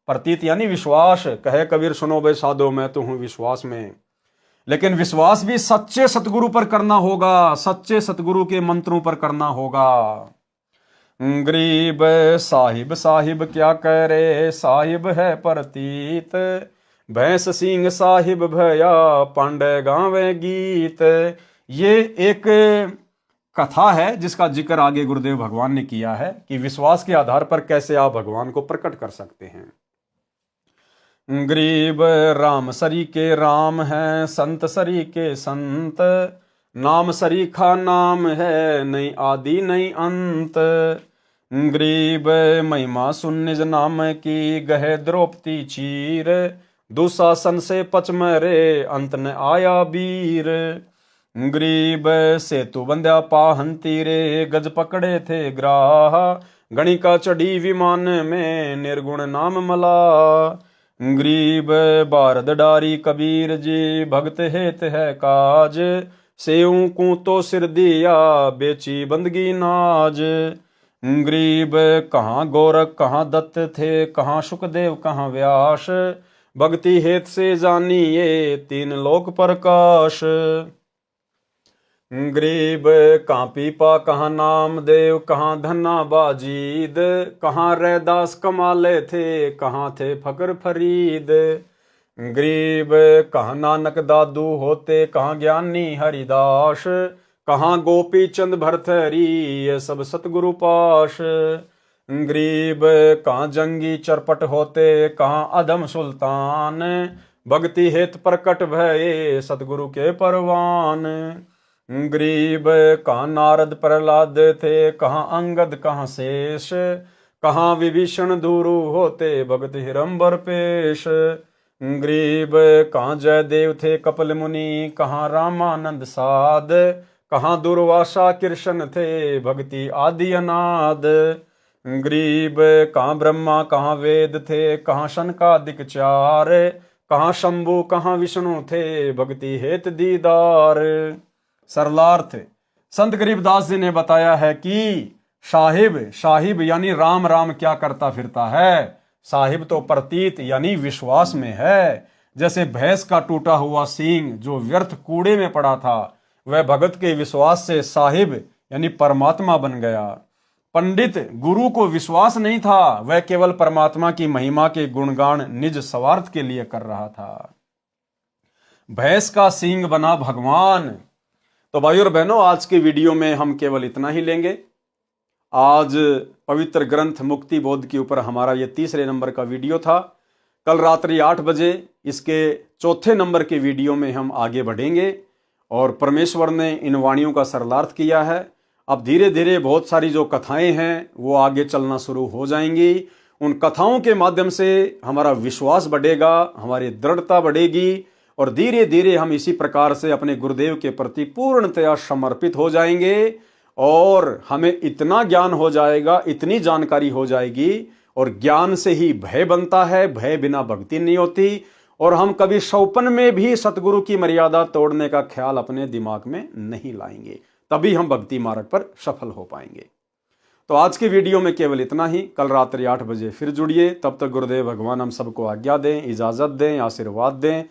प्रतीत यानी विश्वास। कहे कबीर सुनो बे साधो मैं तो हूं विश्वास में। लेकिन विश्वास भी सच्चे सतगुरु पर करना होगा, सच्चे सतगुरु के मंत्रों पर करना होगा। गरीब साहिब साहिब क्या करे, साहिब है प्रतीत, भैंस सिंह साहिब भया पांडे गावे गीत। ये एक कथा है जिसका जिक्र आगे गुरुदेव भगवान ने किया है कि विश्वास के आधार पर कैसे आप भगवान को प्रकट कर सकते हैं। गरीब राम सरी के राम है, संत सरी के संत, नाम सरीखा नाम है, नहीं आदि नहीं अंत। गरीब महिमा सुन निज नाम की, गहे द्रौपदी चीर, दुशासन से पचमरे अंत न आया वीर। गरीब सेतु बंध्या पाहन तीरे, गज पकड़े थे ग्राह, गणिका चढ़ी विमान में निर्गुण नाम मला। गरीब बारद डारी कबीर जी, भगत हेत है काज, सेऊ को तो सिर दिया बेची बंदगी नाज। गरीब कहाँ गोरख कहाँ दत्त थे, कहाँ सुखदेव कहाँ व्यास, भक्ति हेत से जानिए तीन लोक प्रकाश। गरीब कहाँ पीपा कहाँ नामदेव, कहाँ धन्ना बाजीद, कहाँ रैदास कमाले थे, कहाँ थे फकर फरीद। गरीब कहाँ नानक दादू होते, कहाँ ज्ञानी हरिदास, कहाँ गोपी चंद भरथरी ये सब सतगुरु पाश। गरीब कहाँ जंगी चरपट होते, कहाँ अधम सुल्तान, भक्ति हेत प्रकट भये सतगुरु के परवान। गरीब कहाँ नारद प्रहलाद थे, कहाँ अंगद कहाँ शेष, कहाँ विभीषण दूरु होते भगत हिरंबर पेश। गरीब कहाँ जयदेव थे कपिल मुनि, कहाँ रामानंद साध, कहाँ दुर्वासा कृष्ण थे भक्ति आदि अनाद। गरीब कहाँ ब्रह्मा कहाँ वेद थे, कहाँ शनकादिक चार, कहाँ शंभु कहाँ विष्णु थे भक्ति हेत दीदार। सरलार्थ संत गरीबदास जी ने बताया है कि साहिब साहिब यानी राम राम क्या करता फिरता है। साहिब तो प्रतीत यानी विश्वास में है। जैसे भैंस का टूटा हुआ सींग जो व्यर्थ कूड़े में पड़ा था, वह भगत के विश्वास से साहिब यानी परमात्मा बन गया। पंडित गुरु को विश्वास नहीं था, वह केवल परमात्मा की महिमा के गुणगान निज स्वार्थ के लिए कर रहा था। भैंस का सींग बना भगवान। तो भाई और बहनों, आज की वीडियो में हम केवल इतना ही लेंगे। आज पवित्र ग्रंथ मुक्ति बोध के ऊपर हमारा ये तीसरे नंबर का वीडियो था। कल रात्रि 8 बजे इसके चौथे नंबर के वीडियो में हम आगे बढ़ेंगे और परमेश्वर ने इन वाणियों का सरलार्थ किया है। अब धीरे धीरे बहुत सारी जो कथाएं हैं वो आगे चलना शुरू हो जाएंगी। उन कथाओं के माध्यम से हमारा विश्वास बढ़ेगा, हमारी दृढ़ता बढ़ेगी और धीरे धीरे हम इसी प्रकार से अपने गुरुदेव के प्रति पूर्णतया समर्पित हो जाएंगे और हमें इतना ज्ञान हो जाएगा, इतनी जानकारी हो जाएगी, और ज्ञान से ही भय बनता है, भय बिना भक्ति नहीं होती, और हम कभी सौपन में भी सतगुरु की मर्यादा तोड़ने का ख्याल अपने दिमाग में नहीं लाएंगे, तभी हम भक्ति मार्ग पर सफल हो पाएंगे। तो आज की वीडियो में केवल इतना ही। कल रात्रि 8 बजे फिर जुड़िए। तब तक गुरुदेव भगवान हम सबको आज्ञा दें, इजाजत दें, आशीर्वाद दें।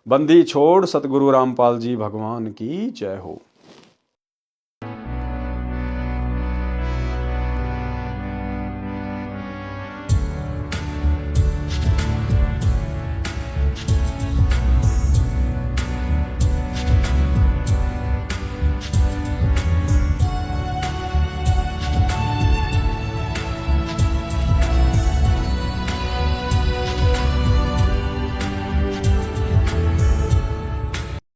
बंदी छोड़ सतगुरु रामपाल जी भगवान की जय हो।